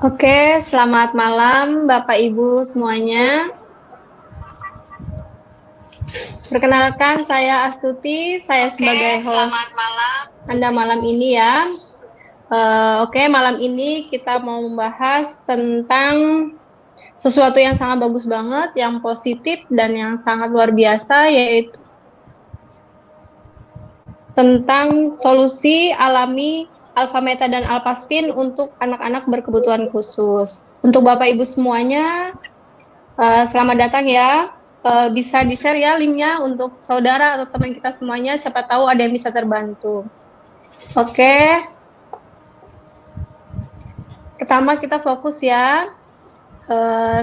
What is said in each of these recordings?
Oke, selamat malam Bapak Ibu semuanya. Perkenalkan, saya Astuti, saya sebagai host Anda malam ini ya. Malam ini kita mau membahas tentang sesuatu yang sangat bagus banget, yang positif dan yang sangat luar biasa, yaitu tentang solusi alami alfa meta dan alpha spin untuk anak-anak berkebutuhan khusus. Untuk Bapak Ibu semuanya, selamat datang ya. Bisa di-share ya linknya untuk saudara atau teman kita semuanya, siapa tahu ada yang bisa terbantu. Oke. Pertama kita fokus ya.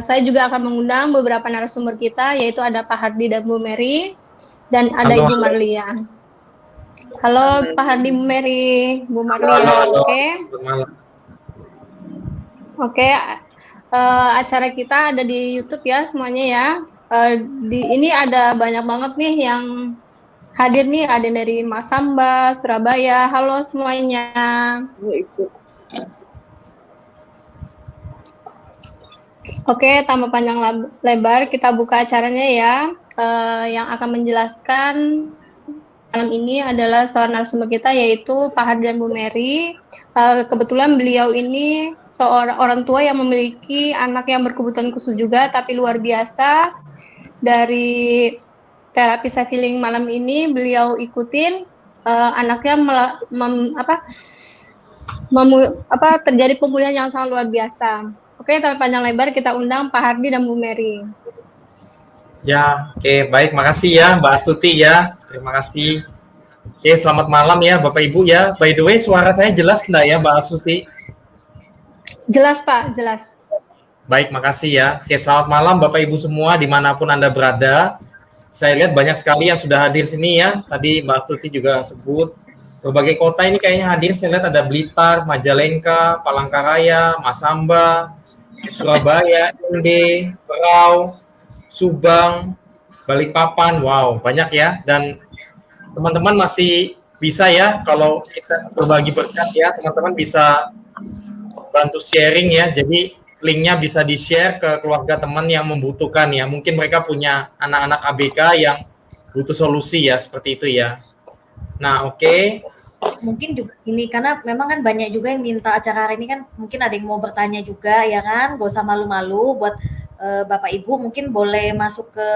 Saya juga akan mengundang beberapa narasumber kita, yaitu ada Pak Hardi dan Bu Mary, dan ada Ibu Marlia. Halo Pak Hardi, Bu Mary, Bu Marlia. Oke. Acara kita ada di YouTube ya semuanya ya. Ini ada banyak banget nih yang hadir nih, ada dari Masamba, Surabaya. Halo semuanya. Oke, tanpa panjang lebar kita buka acaranya ya. Yang akan menjelaskan malam ini adalah seorang narasumber kita, yaitu Pak Hardi dan Bu Mary. Kebetulan beliau ini seorang orang tua yang memiliki anak yang berkebutuhan khusus juga, tapi luar biasa. Dari terapi self healing malam ini beliau ikutin, anaknya terjadi pemulihan yang sangat luar biasa. Oke, tanpa panjang lebar kita undang Pak Hardi dan Bu Mary. Ya, oke, baik, makasih ya Mbak Astuti ya, terima kasih. Oke, selamat malam ya Bapak Ibu ya. By the way, suara saya jelas enggak ya Mbak Astuti? Jelas Pak, jelas. Baik, makasih ya. Oke, selamat malam Bapak Ibu semua dimanapun Anda berada. Saya lihat banyak sekali yang sudah hadir sini ya. Tadi Mbak Astuti juga sebut berbagai kota ini kayaknya hadir. Saya lihat ada Blitar, Majalengka, Palangkaraya, Masamba, Surabaya, Inde, Berau, Subang, Balikpapan. Wow, banyak ya. Dan teman-teman masih bisa ya, kalau kita berbagi berkat ya, teman-teman bisa bantu sharing ya. Jadi linknya bisa di-share ke keluarga teman yang membutuhkan ya. Mungkin mereka punya anak-anak ABK yang butuh solusi ya, seperti itu ya. Nah, oke. Mungkin juga ini, karena memang kan banyak juga yang minta acara hari ini kan, mungkin ada yang mau bertanya juga ya kan, gak usah malu-malu. Buat Bapak Ibu mungkin boleh masuk ke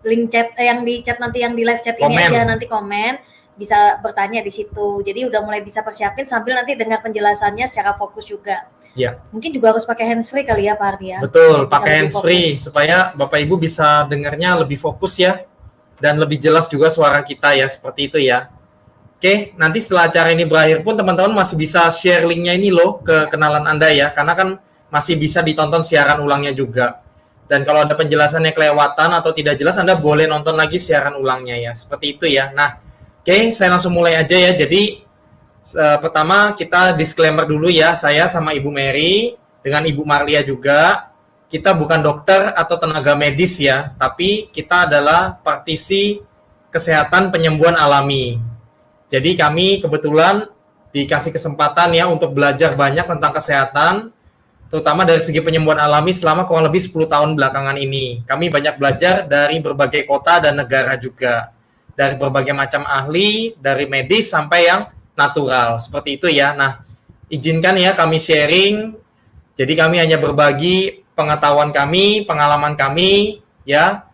link chat yang di chat nanti, yang di live chat ini aja, nanti komen, bisa bertanya di situ. Jadi udah mulai bisa persiapin sambil nanti dengar penjelasannya secara fokus juga. Ya. Mungkin juga harus pakai handsfree kali ya Pak Ardi ya. Betul, pakai handsfree supaya Bapak Ibu bisa dengarnya lebih fokus ya, dan lebih jelas juga suara kita ya, seperti itu ya. Oke, nanti setelah acara ini berakhir pun teman-teman masih bisa share linknya ini loh ke kenalan Anda ya, karena kan masih bisa ditonton siaran ulangnya juga. Dan kalau ada penjelasannya kelewatan atau tidak jelas, Anda boleh nonton lagi siaran ulangnya ya, seperti itu ya. Nah, oke, saya langsung mulai aja ya. Jadi pertama kita disclaimer dulu ya, saya sama Ibu Mary dengan Ibu Marlia juga, kita bukan dokter atau tenaga medis ya, tapi kita adalah praktisi kesehatan penyembuhan alami. Jadi kami kebetulan dikasih kesempatan ya untuk belajar banyak tentang kesehatan, terutama dari segi penyembuhan alami selama kurang lebih 10 tahun belakangan ini. Kami banyak belajar dari berbagai kota dan negara juga, dari berbagai macam ahli, dari medis sampai yang natural, seperti itu ya. Nah, izinkan ya kami sharing. Jadi kami hanya berbagi pengetahuan kami, pengalaman kami ya.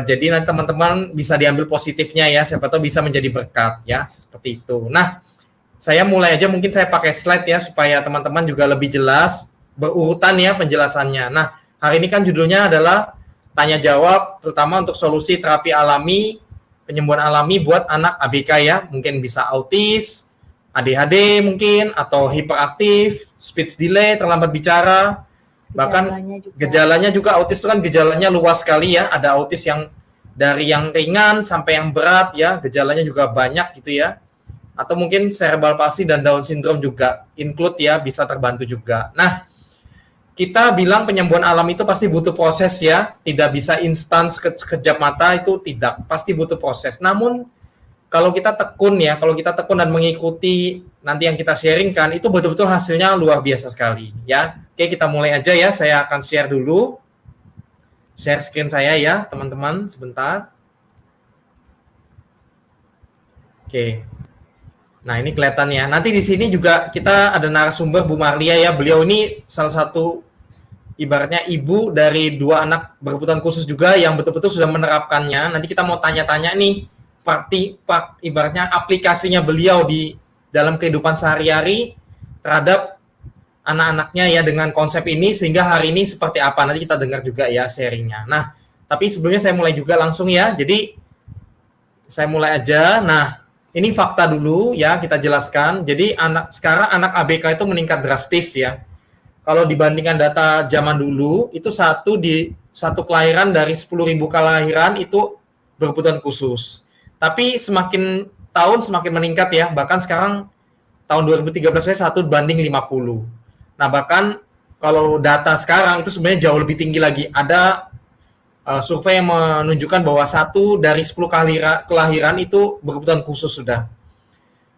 Jadi nanti teman-teman bisa diambil positifnya ya, siapa tahu bisa menjadi berkat ya, seperti itu. Nah, saya mulai aja, mungkin saya pakai slide ya supaya teman-teman juga lebih jelas berurutan ya penjelasannya. Nah, hari ini kan judulnya adalah tanya jawab, terutama untuk solusi terapi alami, penyembuhan alami buat anak ABK ya, mungkin bisa autis, ADHD mungkin, atau hiperaktif, speech delay, terlambat bicara, bahkan gejalanya juga autis itu kan gejalanya luas sekali ya, ada autis yang dari yang ringan sampai yang berat ya, gejalanya juga banyak gitu ya, atau mungkin cerebral palsy dan Down syndrome juga include ya, bisa terbantu juga. Nah, kita bilang penyembuhan alam itu pasti butuh proses ya, tidak bisa instan sekejap mata, itu tidak, pasti butuh proses. Namun kalau kita tekun ya, kalau kita tekun dan mengikuti nanti yang kita sharingkan, itu betul-betul hasilnya luar biasa sekali ya. Oke, kita mulai aja ya. Saya akan share dulu. Share screen saya ya, teman-teman. Sebentar. Oke. Nah, ini kelihatannya. Nanti di sini juga kita ada narasumber Bu Marlia ya. Beliau ini salah satu ibaratnya ibu dari 2 anak berkebutuhan khusus juga yang betul-betul sudah menerapkannya. Nanti kita mau tanya-tanya nih ibaratnya aplikasinya beliau di dalam kehidupan sehari-hari terhadap anak-anaknya ya dengan konsep ini, sehingga hari ini seperti apa. Nanti kita dengar juga ya sharingnya. Nah, tapi sebelumnya saya mulai juga langsung ya. Jadi saya mulai aja. Nah, ini fakta dulu ya, kita jelaskan. Jadi sekarang anak ABK itu meningkat drastis ya. Kalau dibandingkan data zaman dulu, itu satu kelahiran dari 10.000 kelahiran itu berkebutuhan khusus. Tapi semakin tahun semakin meningkat ya. Bahkan sekarang tahun 2013 saya 1:50. Nah, bahkan kalau data sekarang itu sebenarnya jauh lebih tinggi lagi. Ada survei yang menunjukkan bahwa 1 dari 10 kelahiran itu berkebutuhan khusus sudah.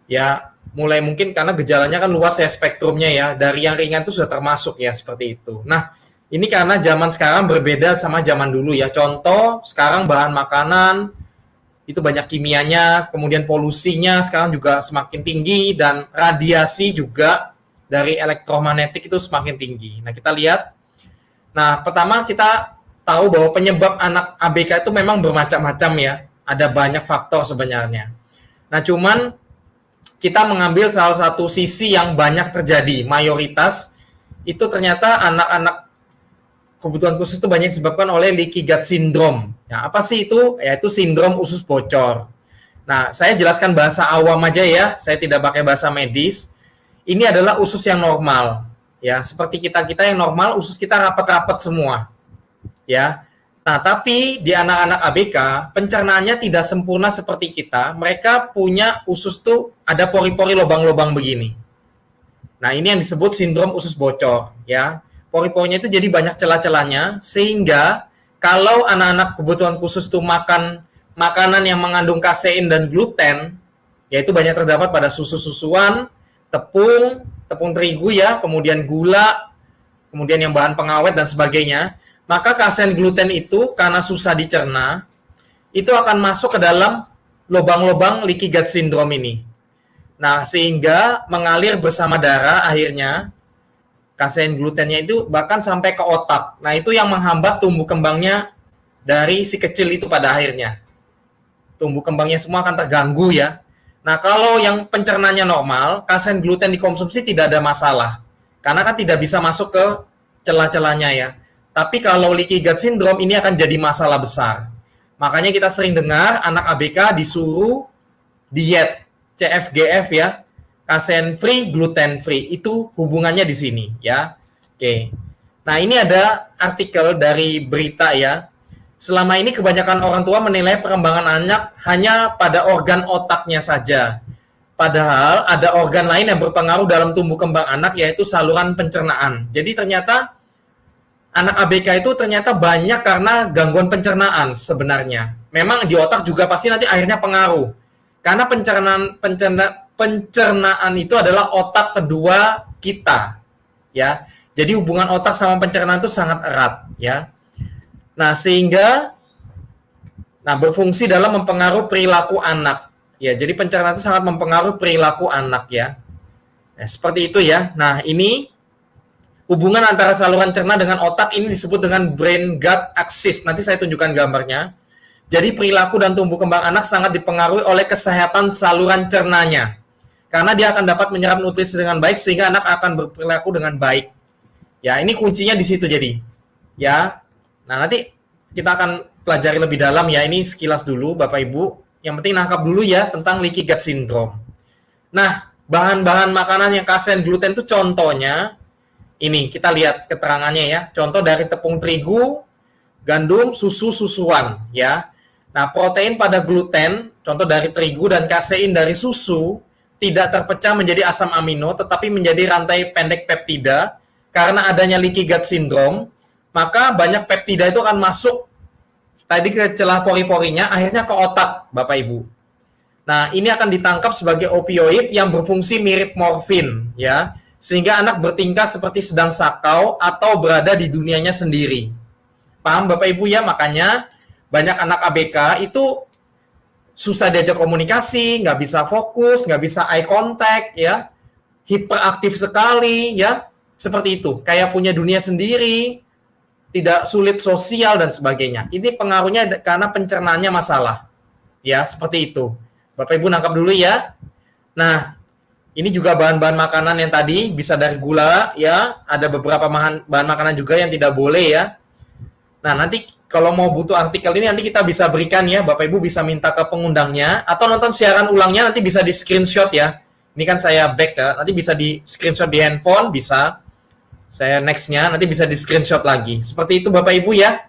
Ya, mulai mungkin karena gejalanya kan luas ya spektrumnya ya, dari yang ringan itu sudah termasuk ya seperti itu. Nah, ini karena zaman sekarang berbeda sama zaman dulu ya. Contoh, sekarang bahan makanan itu banyak kimianya, kemudian polusinya sekarang juga semakin tinggi dan radiasi juga dari elektromagnetik itu semakin tinggi. Nah, kita lihat. Nah, pertama kita tahu bahwa penyebab anak ABK itu memang bermacam-macam ya. Ada banyak faktor sebenarnya. Nah, cuman kita mengambil salah satu sisi yang banyak terjadi, mayoritas itu ternyata anak-anak kebutuhan khusus itu banyak disebabkan oleh leaky gut syndrome. Ya, apa sih itu? Yaitu sindrom usus bocor. Nah, saya jelaskan bahasa awam aja ya, saya tidak pakai bahasa medis. Ini adalah usus yang normal, ya, seperti kita yang normal, usus kita rapat-rapat semua, ya. Nah, tapi di anak-anak ABK, pencernaannya tidak sempurna seperti kita. Mereka punya usus tuh ada pori-pori lubang-lubang begini. Nah, ini yang disebut sindrom usus bocor, ya. Pori-porinya itu jadi banyak celah-celahnya, sehingga kalau anak-anak kebutuhan khusus tuh makan makanan yang mengandung kasein dan gluten, yaitu banyak terdapat pada susu-susuan, tepung terigu ya, kemudian gula, kemudian yang bahan pengawet dan sebagainya, maka kasein gluten itu karena susah dicerna, itu akan masuk ke dalam lubang-lubang leaky gut syndrome ini. Nah, sehingga mengalir bersama darah akhirnya, kasein glutennya itu bahkan sampai ke otak. Nah, itu yang menghambat tumbuh kembangnya dari si kecil itu pada akhirnya. Tumbuh kembangnya semua akan terganggu ya. Nah, kalau yang pencernanya normal, kasein gluten dikonsumsi tidak ada masalah. Karena kan tidak bisa masuk ke celah-celahnya ya. Tapi kalau leaky gut syndrome ini akan jadi masalah besar. Makanya kita sering dengar anak ABK disuruh diet CFGF ya, kasein free, gluten free. Itu hubungannya di sini ya. Oke. Nah, ini ada artikel dari berita ya. Selama ini kebanyakan orang tua menilai perkembangan anak hanya pada organ otaknya saja. Padahal ada organ lain yang berpengaruh dalam tumbuh kembang anak, yaitu saluran pencernaan. Jadi ternyata anak ABK itu ternyata banyak karena gangguan pencernaan sebenarnya. Memang di otak juga pasti nanti akhirnya pengaruh. Karena pencernaan itu adalah otak kedua kita, ya. Jadi hubungan otak sama pencernaan itu sangat erat, ya. Nah, sehingga berfungsi dalam mempengaruhi perilaku anak. Ya, jadi pencernaan itu sangat mempengaruhi perilaku anak, ya. Nah, seperti itu ya. Nah, ini hubungan antara saluran cerna dengan otak ini disebut dengan brain gut axis. Nanti saya tunjukkan gambarnya. Jadi perilaku dan tumbuh kembang anak sangat dipengaruhi oleh kesehatan saluran cernanya. Karena dia akan dapat menyerap nutrisi dengan baik sehingga anak akan berperilaku dengan baik. Ya, ini kuncinya di situ jadi. Ya. Nah, nanti kita akan pelajari lebih dalam ya. Ini sekilas dulu Bapak Ibu. Yang penting nangkap dulu ya tentang leaky gut syndrome. Nah, bahan-bahan makanan yang kasein gluten itu contohnya ini, kita lihat keterangannya ya. Contoh dari tepung terigu, gandum, susu-susuan ya. Nah, protein pada gluten, contoh dari terigu dan kasein dari susu tidak terpecah menjadi asam amino tetapi menjadi rantai pendek peptida. Karena adanya leaky gut syndrome, maka banyak peptida itu akan masuk tadi ke celah pori-porinya, akhirnya ke otak, Bapak Ibu. Nah, ini akan ditangkap sebagai opioid yang berfungsi mirip morfin ya. sehingga anak bertingkah seperti sedang sakau atau berada di dunianya sendiri. Paham Bapak Ibu ya? Makanya banyak anak ABK itu susah diajak komunikasi, nggak bisa fokus, nggak bisa eye contact, ya, hiperaktif sekali, ya, seperti itu. Kayak punya dunia sendiri, tidak sulit sosial dan sebagainya. Ini pengaruhnya karena pencernaannya masalah, ya, seperti itu. Bapak Ibu nangkap dulu ya. Nah, ini juga bahan-bahan makanan yang tadi bisa dari gula, ya. Ada beberapa bahan makanan juga yang tidak boleh, ya. Nah, nanti kalau mau butuh artikel ini nanti kita bisa berikan ya. Bapak Ibu bisa minta ke pengundangnya atau nonton siaran ulangnya nanti bisa di screenshot ya. Ini kan saya back ya. Nanti bisa di screenshot di handphone, bisa. Saya next-nya nanti bisa di screenshot lagi. Seperti itu Bapak Ibu ya.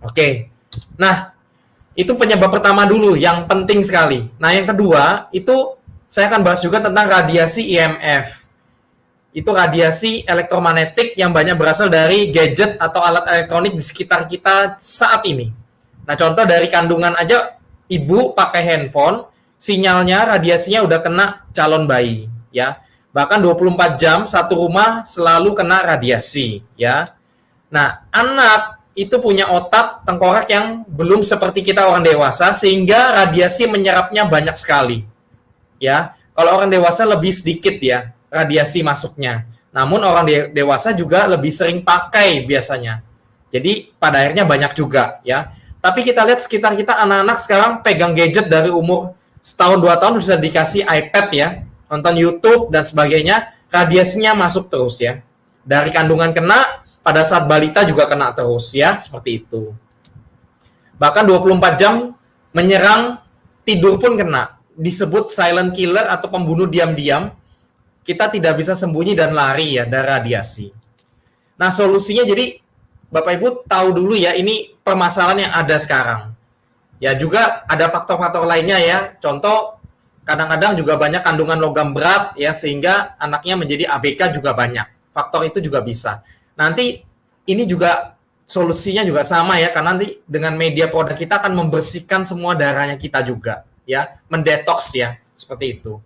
Oke. Nah, itu penyebab pertama dulu yang penting sekali. Nah, yang kedua itu saya akan bahas juga tentang radiasi IMF. Itu radiasi elektromagnetik yang banyak berasal dari gadget atau alat elektronik di sekitar kita saat ini. Nah, contoh dari kandungan aja, ibu pakai handphone, sinyalnya, radiasinya udah kena calon bayi, ya. Bahkan 24 jam satu rumah selalu kena radiasi, ya. Nah, anak itu punya otak tengkorak yang belum seperti kita orang dewasa, sehingga radiasi menyerapnya banyak sekali. Ya, kalau orang dewasa lebih sedikit ya radiasi masuknya. Namun orang dewasa juga lebih sering pakai biasanya. Jadi pada akhirnya banyak juga ya. Tapi kita lihat sekitar kita anak-anak sekarang pegang gadget dari umur setahun 2 tahun bisa dikasih iPad ya, nonton YouTube dan sebagainya, radiasinya masuk terus ya. Dari kandungan kena, pada saat balita juga kena terus ya, seperti itu. Bahkan 24 jam menyerang, tidur pun kena. Disebut silent killer atau pembunuh diam-diam, kita tidak bisa sembunyi dan lari ya dari radiasi. Nah, solusinya jadi Bapak Ibu tahu dulu ya ini permasalahan yang ada sekarang. Ya juga ada faktor-faktor lainnya ya. Contoh kadang-kadang juga banyak kandungan logam berat ya sehingga anaknya menjadi ABK juga banyak. Faktor itu juga bisa. Nanti ini juga solusinya juga sama ya karena nanti dengan media produk kita akan membersihkan semua darahnya kita juga. Ya, mendetoks ya, seperti itu.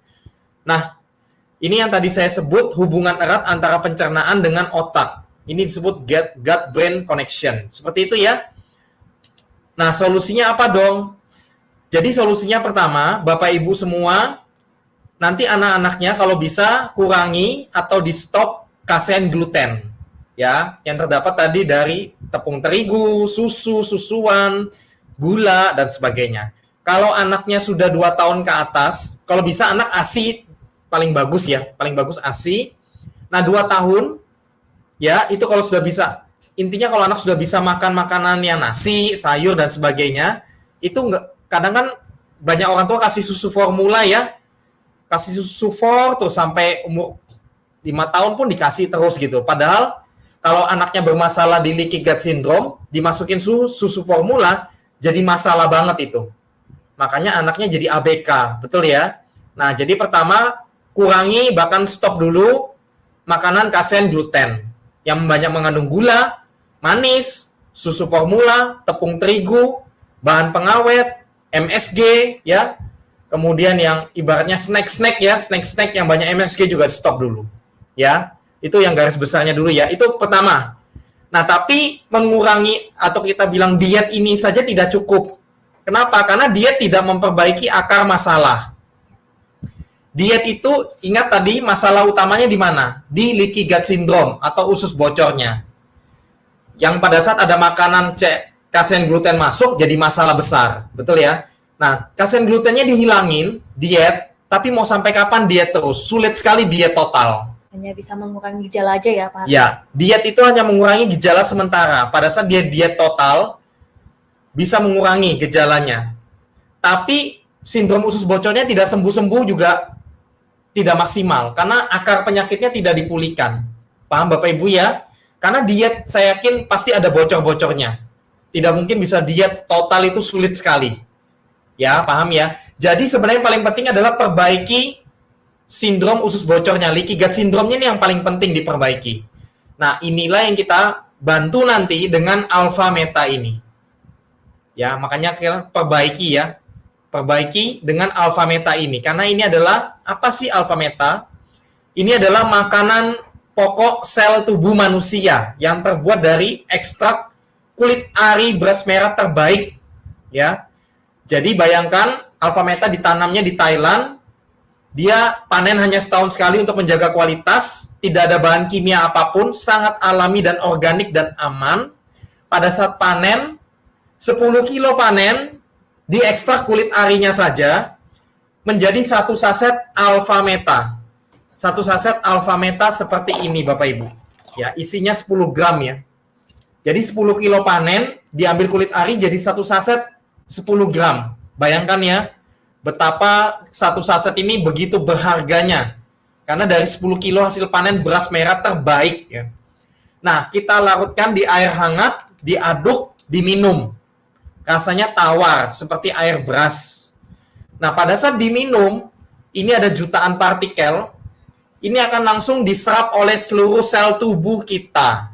Nah, ini yang tadi saya sebut hubungan erat antara pencernaan dengan otak. Ini disebut gut-brain connection. Seperti itu ya. Nah, solusinya apa dong? Jadi solusinya pertama, Bapak Ibu semua, nanti anak-anaknya kalau bisa kurangi atau di stop kasein gluten. Ya, yang terdapat tadi dari tepung terigu, susu, susuan, gula, dan sebagainya. Kalau anaknya sudah 2 tahun ke atas, kalau bisa anak ASI paling bagus ya, paling bagus ASI. Nah, 2 tahun, ya itu kalau sudah bisa. Intinya kalau anak sudah bisa makan makanan yang nasi, sayur, dan sebagainya, itu enggak, kadang kan banyak orang tua kasih susu formula ya, kasih susu for tuh sampai umur 5 tahun pun dikasih terus gitu. Padahal kalau anaknya bermasalah di leaky gut syndrome, dimasukin susu formula, jadi masalah banget itu. Makanya anaknya jadi ABK, betul ya? Nah, jadi pertama, kurangi bahkan stop dulu makanan kasein gluten yang banyak mengandung gula, manis, susu formula, tepung terigu, bahan pengawet, MSG, ya. Kemudian yang ibaratnya snack-snack ya, snack-snack yang banyak MSG juga di stop dulu, ya. Itu yang garis besarnya dulu ya, itu pertama. Nah, tapi mengurangi atau kita bilang diet ini saja tidak cukup. Kenapa? Karena diet tidak memperbaiki akar masalah. Diet itu, ingat tadi masalah utamanya di mana? Di leaky gut syndrome atau usus bocornya. Yang pada saat ada makanan kasein gluten masuk jadi masalah besar. Betul ya? Nah, kasein glutennya dihilangin, diet, tapi mau sampai kapan diet terus? Sulit sekali diet total. Hanya bisa mengurangi gejala aja ya Pak? Ya, diet itu hanya mengurangi gejala sementara. Pada saat dia diet total, bisa mengurangi gejalanya. Tapi sindrom usus bocornya tidak sembuh-sembuh juga tidak maksimal. Karena akar penyakitnya tidak dipulihkan. Paham Bapak Ibu ya? Karena diet saya yakin pasti ada bocor-bocornya. Tidak mungkin bisa diet total itu sulit sekali. Ya, paham ya? Jadi sebenarnya yang paling penting adalah perbaiki sindrom usus bocornya. Leaky gut syndrome-nya ini yang paling penting diperbaiki. Nah, inilah yang kita bantu nanti dengan alpha meta ini. Ya, makanya kita perbaiki ya. Perbaiki dengan alpha meta ini. Karena ini adalah, apa sih alpha meta? Ini adalah makanan pokok sel tubuh manusia yang terbuat dari ekstrak kulit ari beras merah terbaik, ya. Jadi bayangkan Alpha Meta ditanamnya di Thailand, dia panen hanya setahun sekali untuk menjaga kualitas, tidak ada bahan kimia apapun, sangat alami dan organik dan aman. Pada saat panen, 10 kilo panen, diekstrak kulit arinya saja, menjadi satu saset Alpha Meta. Satu saset Alpha Meta seperti ini Bapak Ibu. Ya, isinya 10 gram ya. Jadi 10 kilo panen, diambil kulit ari jadi satu saset 10 gram. Bayangkan ya, betapa satu saset ini begitu berharganya. Karena dari 10 kilo hasil panen beras merah terbaik ya. Nah, kita larutkan di air hangat, diaduk, diminum. Rasanya tawar seperti air beras. Nah, pada saat diminum, ini ada jutaan partikel. Ini akan langsung diserap oleh seluruh sel tubuh kita.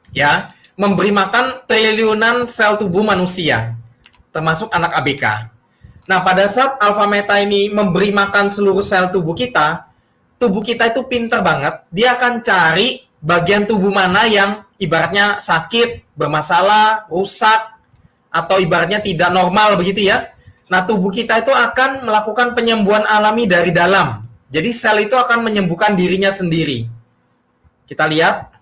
Ya, memberi makan triliunan sel tubuh manusia, termasuk anak ABK. Nah, pada saat Alpha Meta ini memberi makan seluruh sel tubuh kita itu pintar banget. Dia akan cari bagian tubuh mana yang ibaratnya sakit, bermasalah, rusak, atau ibaratnya tidak normal begitu ya. Nah, tubuh kita itu akan melakukan penyembuhan alami dari dalam. Jadi sel itu akan menyembuhkan dirinya sendiri. Kita lihat.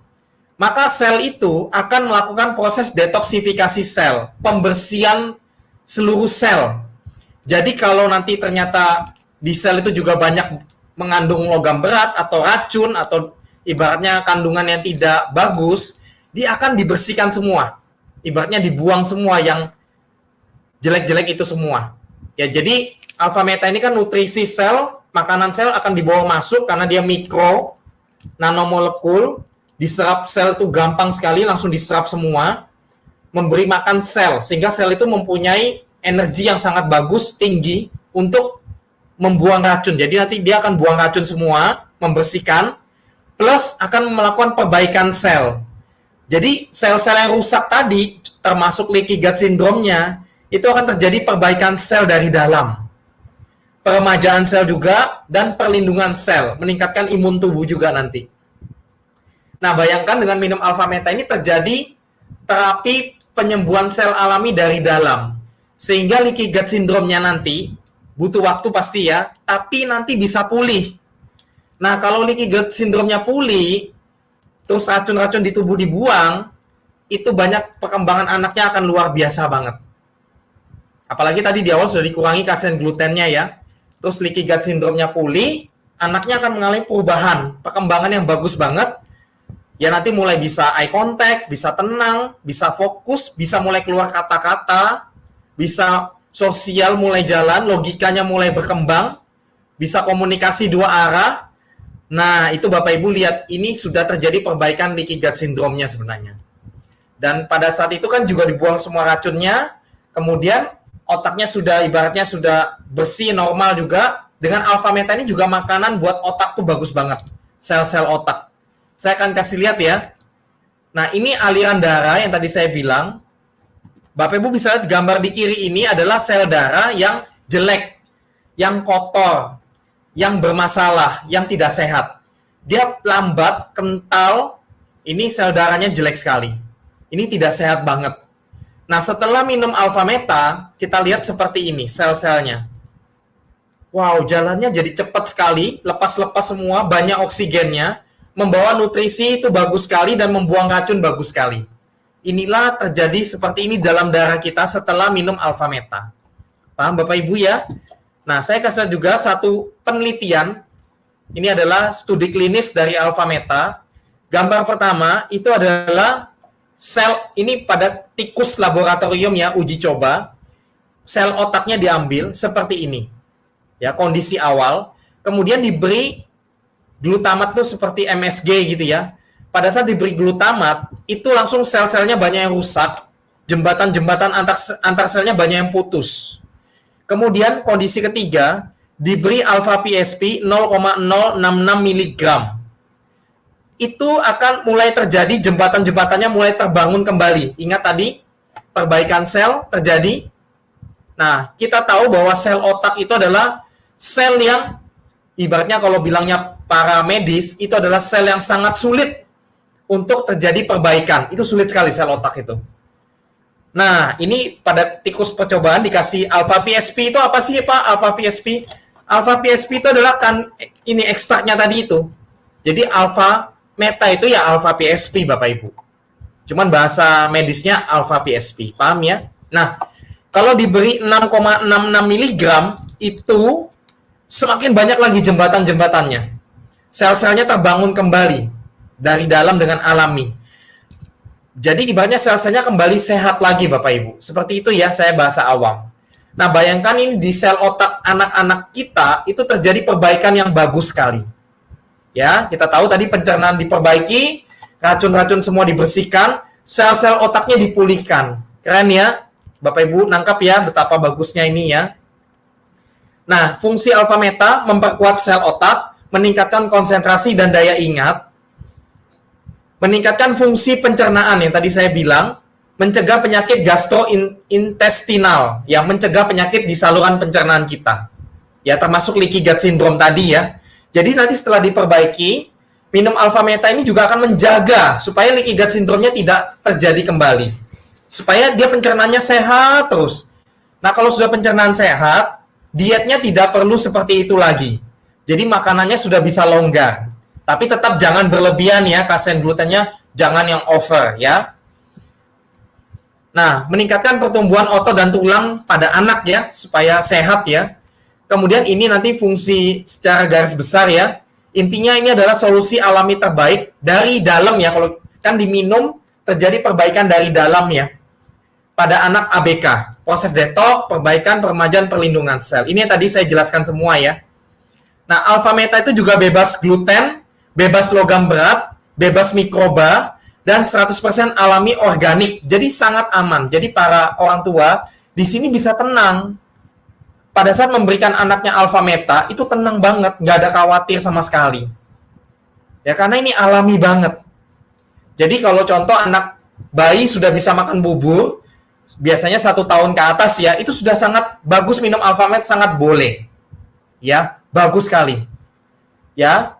Maka sel itu akan melakukan proses detoksifikasi sel, pembersihan seluruh sel. Jadi kalau nanti ternyata di sel itu juga banyak mengandung logam berat atau racun atau ibaratnya kandungan yang tidak bagus, dia akan dibersihkan semua. Ibaratnya dibuang semua yang jelek-jelek itu semua. Ya, jadi Alpha Meta ini kan nutrisi sel, makanan sel akan dibawa masuk karena dia mikro, nanomolekul, diserap sel itu gampang sekali, langsung diserap semua, memberi makan sel, sehingga sel itu mempunyai energi yang sangat bagus, tinggi, untuk membuang racun. Jadi nanti dia akan buang racun semua, membersihkan, plus akan melakukan perbaikan sel. Jadi sel-sel yang rusak tadi, termasuk leaky gut syndrome-nya, itu akan terjadi perbaikan sel dari dalam. Peremajaan sel juga, dan perlindungan sel, meningkatkan imun tubuh juga nanti. Nah, bayangkan dengan minum Alpha Meta ini terjadi terapi penyembuhan sel alami dari dalam. Sehingga leaky gut syndrome-nya nanti butuh waktu pasti ya, tapi nanti bisa pulih. Nah, kalau leaky gut syndrome-nya pulih, terus racun-racun di tubuh dibuang, itu banyak perkembangan anaknya akan luar biasa banget. Apalagi tadi di awal sudah dikurangi kasihan glutennya ya. Terus leaky gut syndrome-nya pulih, anaknya akan mengalami perubahan, perkembangan yang bagus banget. Ya nanti mulai bisa eye contact, bisa tenang, bisa fokus, bisa mulai keluar kata-kata, bisa sosial mulai jalan, logikanya mulai berkembang, bisa komunikasi dua arah. Nah, itu Bapak Ibu lihat, ini sudah terjadi perbaikan leaky gut syndrome-nya sebenarnya. Dan pada saat itu kan juga dibuang semua racunnya, kemudian otaknya sudah ibaratnya sudah bersih, normal juga. Dengan Alpha Meta ini juga makanan buat otak tuh bagus banget, sel-sel otak. Saya akan kasih lihat ya. Nah, ini aliran darah yang tadi saya bilang. Bapak Ibu bisa lihat gambar di kiri ini adalah sel darah yang jelek, yang kotor, yang bermasalah, yang tidak sehat. Dia lambat, kental, ini sel darahnya jelek sekali. Ini tidak sehat banget. Nah, setelah minum Alpha Meta, kita lihat seperti ini sel-selnya. Wow, jalannya jadi cepat sekali, lepas-lepas semua, banyak oksigennya. Membawa nutrisi itu bagus sekali dan membuang racun bagus sekali. Inilah terjadi seperti ini dalam darah kita setelah minum Alpha Meta. Paham Bapak Ibu ya? Nah, saya kasih juga satu penelitian. Ini adalah studi klinis dari Alpha Meta. Gambar pertama itu adalah sel, ini pada tikus laboratorium ya, uji coba. Sel otaknya diambil seperti ini. Ya, kondisi awal. Kemudian diberi glutamat tuh seperti MSG gitu ya. Pada saat diberi glutamat, itu langsung sel-selnya banyak yang rusak, jembatan-jembatan antar selnya banyak yang putus. Kemudian kondisi ketiga, diberi alpha PSP 0,066 mg. Itu akan mulai terjadi, jembatan-jembatannya mulai terbangun kembali. Ingat tadi, perbaikan sel terjadi. Nah, kita tahu bahwa sel otak itu adalah sel yang ibaratnya kalau bilangnya para medis itu adalah sel yang sangat sulit untuk terjadi perbaikan. Itu sulit sekali sel otak itu. Nah, ini pada tikus percobaan dikasih alpha PSP itu apa sih Pak? Alpha PSP? Alpha PSP itu adalah kan ini ekstraknya tadi itu. Jadi alpha meta itu ya alpha PSP Bapak Ibu. Cuman bahasa medisnya alpha PSP, paham ya? Nah, kalau diberi 6,66 mg itu semakin banyak lagi jembatan-jembatannya. Sel-selnya terbangun kembali dari dalam dengan alami. Jadi ibaratnya sel-selnya kembali sehat lagi Bapak Ibu. Seperti itu ya, saya bahasa awam. Nah, bayangkan ini di sel otak anak-anak kita itu terjadi perbaikan yang bagus sekali. Ya, kita tahu tadi pencernaan diperbaiki, racun-racun semua dibersihkan, sel-sel otaknya dipulihkan. Keren ya? Bapak Ibu nangkap ya betapa bagusnya ini ya. Nah, fungsi alpha meta memperkuat sel otak, meningkatkan konsentrasi dan daya ingat, meningkatkan fungsi pencernaan yang tadi saya bilang, mencegah penyakit gastrointestinal, yang mencegah penyakit di saluran pencernaan kita. Ya, termasuk leaky gut syndrome tadi ya. Jadi nanti setelah diperbaiki, minum alpha meta ini juga akan menjaga supaya leaky gut syndrome-nya tidak terjadi kembali. Supaya dia pencernaannya sehat terus. Nah, kalau sudah pencernaan sehat, dietnya tidak perlu seperti itu lagi. Jadi makanannya sudah bisa longgar. Tapi tetap jangan berlebihan ya, kasihan glutennya jangan yang over ya. Nah, meningkatkan pertumbuhan otot dan tulang pada anak ya, supaya sehat ya. Kemudian ini nanti fungsi secara garis besar ya. Intinya ini adalah solusi alami terbaik dari dalam ya. Kalau kan diminum terjadi perbaikan dari dalam ya. Pada anak ABK, proses detox, perbaikan, peremajaan, perlindungan sel. Ini yang tadi saya jelaskan semua ya. Nah, alpha meta itu juga bebas gluten, bebas logam berat, bebas mikroba, dan 100% alami organik. Jadi sangat aman. Jadi para orang tua di sini bisa tenang. Pada saat memberikan anaknya alpha meta, itu tenang banget, nggak ada khawatir sama sekali. Ya, karena ini alami banget. Jadi kalau contoh anak bayi sudah bisa makan bubur, biasanya 1 tahun ke atas ya, itu sudah sangat bagus minum alpha meta, sangat boleh. Ya, bagus sekali. Ya,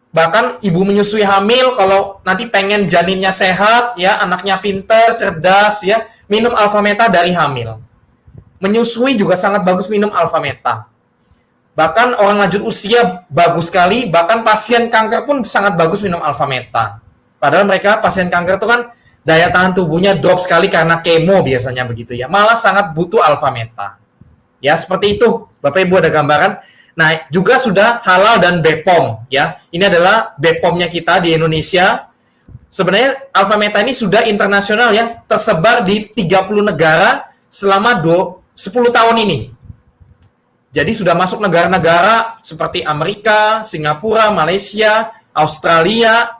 bahkan ibu menyusui hamil kalau nanti pengen janinnya sehat ya, anaknya pinter, cerdas ya, minum alpha meta dari hamil. Menyusui juga sangat bagus minum alpha meta. Bahkan orang lanjut usia bagus sekali, bahkan pasien kanker pun sangat bagus minum alpha meta. Padahal mereka pasien kanker itu kan daya tahan tubuhnya drop sekali karena kemo biasanya begitu ya. Malah sangat butuh alpha meta. Ya, seperti itu. Bapak Ibu ada gambaran. Nah, juga sudah halal dan BPOM ya. Ini adalah BPOM-nya kita di Indonesia. Sebenarnya alpha meta ini sudah internasional ya, tersebar di 30 negara selama 10 tahun ini. Jadi sudah masuk negara-negara seperti Amerika, Singapura, Malaysia, Australia,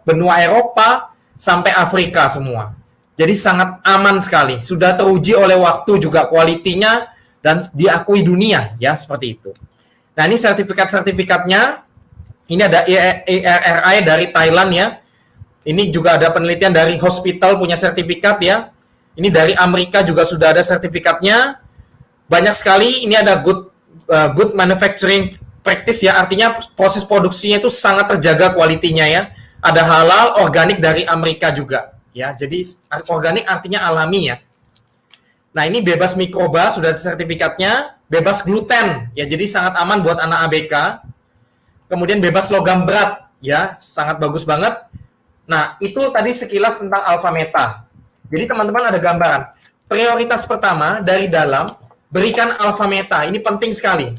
benua Eropa, sampai Afrika semua. Jadi sangat aman sekali. Sudah teruji oleh waktu juga kualitinya dan diakui dunia ya, seperti itu. Nah, ini sertifikat-sertifikatnya. Ini ada ARRI dari Thailand ya. Ini juga ada penelitian dari hospital punya sertifikat ya. Ini dari Amerika juga sudah ada sertifikatnya. Banyak sekali. Ini ada good manufacturing practice ya. Artinya proses produksinya itu sangat terjaga kualitinya ya. Ada halal, organik dari Amerika juga ya. Jadi organik artinya alami ya. Nah, ini bebas mikroba sudah ada sertifikatnya. Bebas gluten, ya jadi sangat aman buat anak ABK. Kemudian bebas logam berat, ya sangat bagus banget. Nah, itu tadi sekilas tentang alpha meta. Jadi teman-teman ada gambaran. Prioritas pertama dari dalam, berikan alpha meta. Ini penting sekali.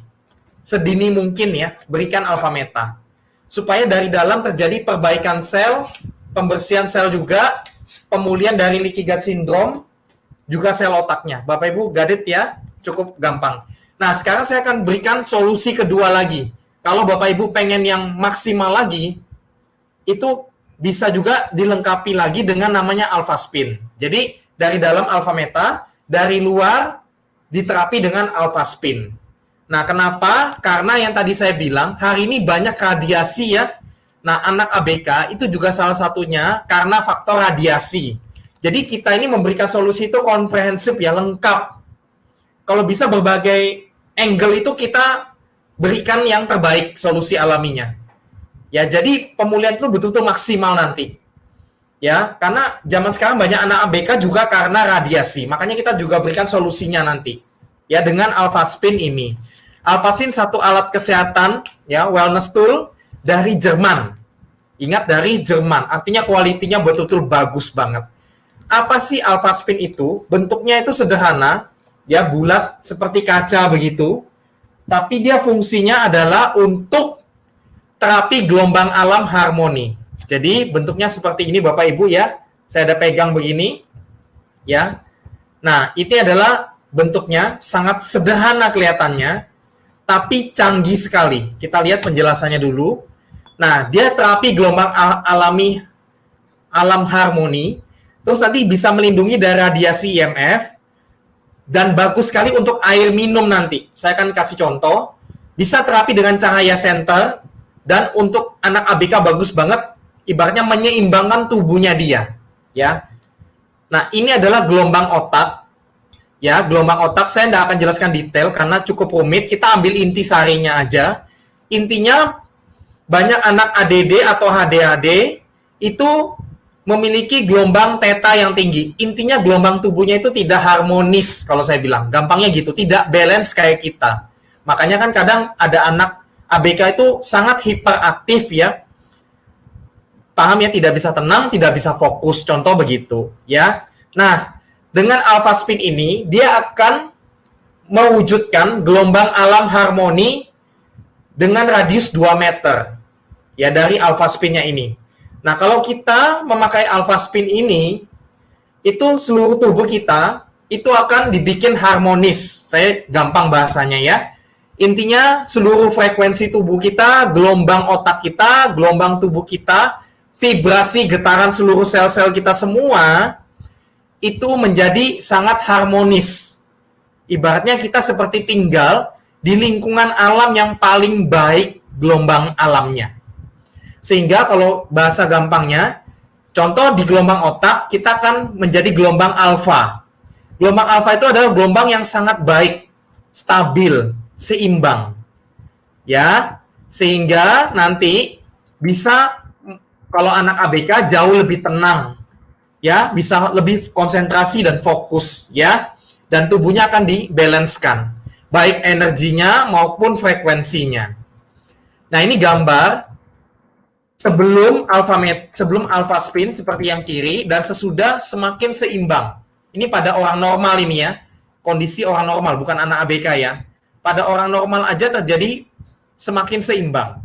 Sedini mungkin ya, berikan alpha meta. Supaya dari dalam terjadi perbaikan sel, pembersihan sel juga, pemulihan dari leaky gut syndrome, juga sel otaknya. Bapak Ibu, got it ya? Cukup gampang. Nah, sekarang saya akan berikan solusi kedua lagi. Kalau Bapak Ibu pengen yang maksimal lagi, itu bisa juga dilengkapi lagi dengan namanya alpha spin. Jadi, dari dalam alpha meta, dari luar diterapi dengan alpha spin. Nah, kenapa? Karena yang tadi saya bilang, hari ini banyak radiasi ya. Nah, anak ABK itu juga salah satunya karena faktor radiasi. Jadi, kita ini memberikan solusi itu komprehensif ya, lengkap. Kalau bisa berbagai angle itu kita berikan yang terbaik solusi alaminya. Ya, jadi pemulihan itu betul-betul maksimal nanti. Ya, karena zaman sekarang banyak anak ABK juga karena radiasi. Makanya kita juga berikan solusinya nanti. Ya, dengan Alphaspin ini. Alphaspin satu alat kesehatan, ya, wellness tool dari Jerman. Ingat, dari Jerman. Artinya kualitinya betul-betul bagus banget. Apa sih Alphaspin itu? Bentuknya itu sederhana, ya, bulat seperti kaca begitu. Tapi dia fungsinya adalah untuk terapi gelombang alam harmoni. Jadi bentuknya seperti ini Bapak Ibu ya. Saya ada pegang begini. Ya. Nah, ini adalah bentuknya sangat sederhana kelihatannya, tapi canggih sekali. Kita lihat penjelasannya dulu. Nah, dia terapi gelombang alam harmoni. Terus nanti bisa melindungi dari radiasi IMF. Dan bagus sekali untuk air minum nanti. Saya akan kasih contoh. Bisa terapi dengan cahaya senter. Dan untuk anak ABK bagus banget, ibaratnya menyeimbangkan tubuhnya dia, ya. Nah, ini adalah gelombang otak, ya. Gelombang otak saya tidak akan jelaskan detail karena cukup rumit. Kita ambil inti sarinya aja. Intinya banyak anak ADD atau HDAD itu memiliki gelombang theta yang tinggi. Intinya gelombang tubuhnya itu tidak harmonis kalau saya bilang. Gampangnya gitu, tidak balance kayak kita. Makanya kan kadang ada anak ABK itu sangat hiperaktif ya. Paham ya, tidak bisa tenang, tidak bisa fokus. Contoh begitu ya. Nah, dengan Alphaspin ini dia akan mewujudkan gelombang alam harmoni dengan radius 2 meter. Ya, dari Alphaspinnya ini. Nah, kalau kita memakai Alphaspin ini, itu seluruh tubuh kita itu akan dibikin harmonis. Saya gampang bahasanya ya. Intinya seluruh frekuensi tubuh kita, gelombang otak kita, gelombang tubuh kita, vibrasi getaran seluruh sel-sel kita semua itu menjadi sangat harmonis. Ibaratnya kita seperti tinggal di lingkungan alam yang paling baik gelombang alamnya. Sehingga kalau bahasa gampangnya, contoh di gelombang otak kita akan menjadi gelombang alfa. Gelombang alfa itu adalah gelombang yang sangat baik, stabil, seimbang, ya, sehingga nanti bisa kalau anak ABK jauh lebih tenang, ya, bisa lebih konsentrasi dan fokus, ya, dan tubuhnya akan dibalancekan, baik energinya maupun frekuensinya. Nah, ini gambar sebelum Alphaspin seperti yang kiri dan sesudah semakin seimbang. Ini pada orang normal ini ya, kondisi orang normal bukan anak ABK ya. Pada orang normal aja terjadi semakin seimbang.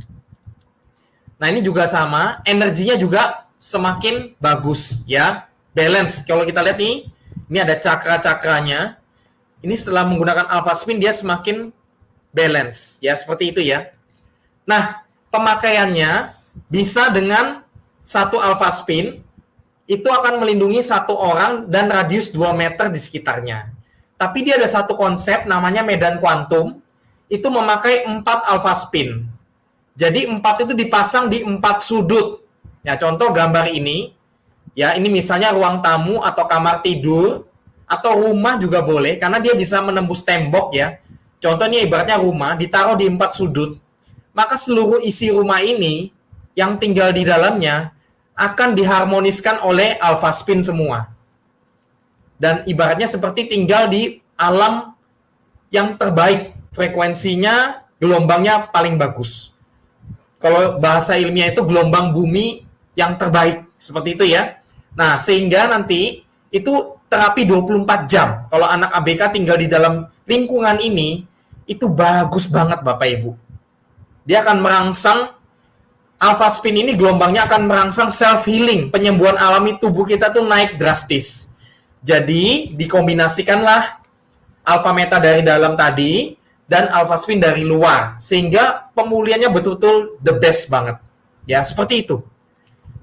Nah, ini juga sama, energinya juga semakin bagus ya, balance. Kalau kita lihat nih, ini ada cakra-cakranya. Ini setelah menggunakan Alphaspin dia semakin balance ya, seperti itu ya. Nah, pemakaiannya bisa dengan satu Alphaspin itu akan melindungi satu orang dan radius 2 meter di sekitarnya. Tapi dia ada satu konsep namanya medan kuantum, itu memakai 4 Alphaspin. Jadi 4 itu dipasang di 4 sudut. Ya, contoh gambar ini, ya, ini misalnya ruang tamu atau kamar tidur, atau rumah juga boleh, karena dia bisa menembus tembok ya. Contohnya ibaratnya rumah, ditaruh di 4 sudut. Maka seluruh isi rumah ini, yang tinggal di dalamnya, akan diharmoniskan oleh Alphaspin semua. Dan ibaratnya seperti tinggal di alam yang terbaik, frekuensinya, gelombangnya paling bagus. Kalau bahasa ilmiah itu gelombang bumi yang terbaik, seperti itu ya. Nah, sehingga nanti itu terapi 24 jam. Kalau anak ABK tinggal di dalam lingkungan ini, itu bagus banget Bapak Ibu. Dia akan merangsang, Alphaspin ini gelombangnya akan merangsang self-healing, penyembuhan alami tubuh kita tuh naik drastis. Jadi, dikombinasikanlah alpha meta dari dalam tadi dan Alphaspin dari luar, sehingga pemulihannya betul-betul the best banget. Ya, seperti itu.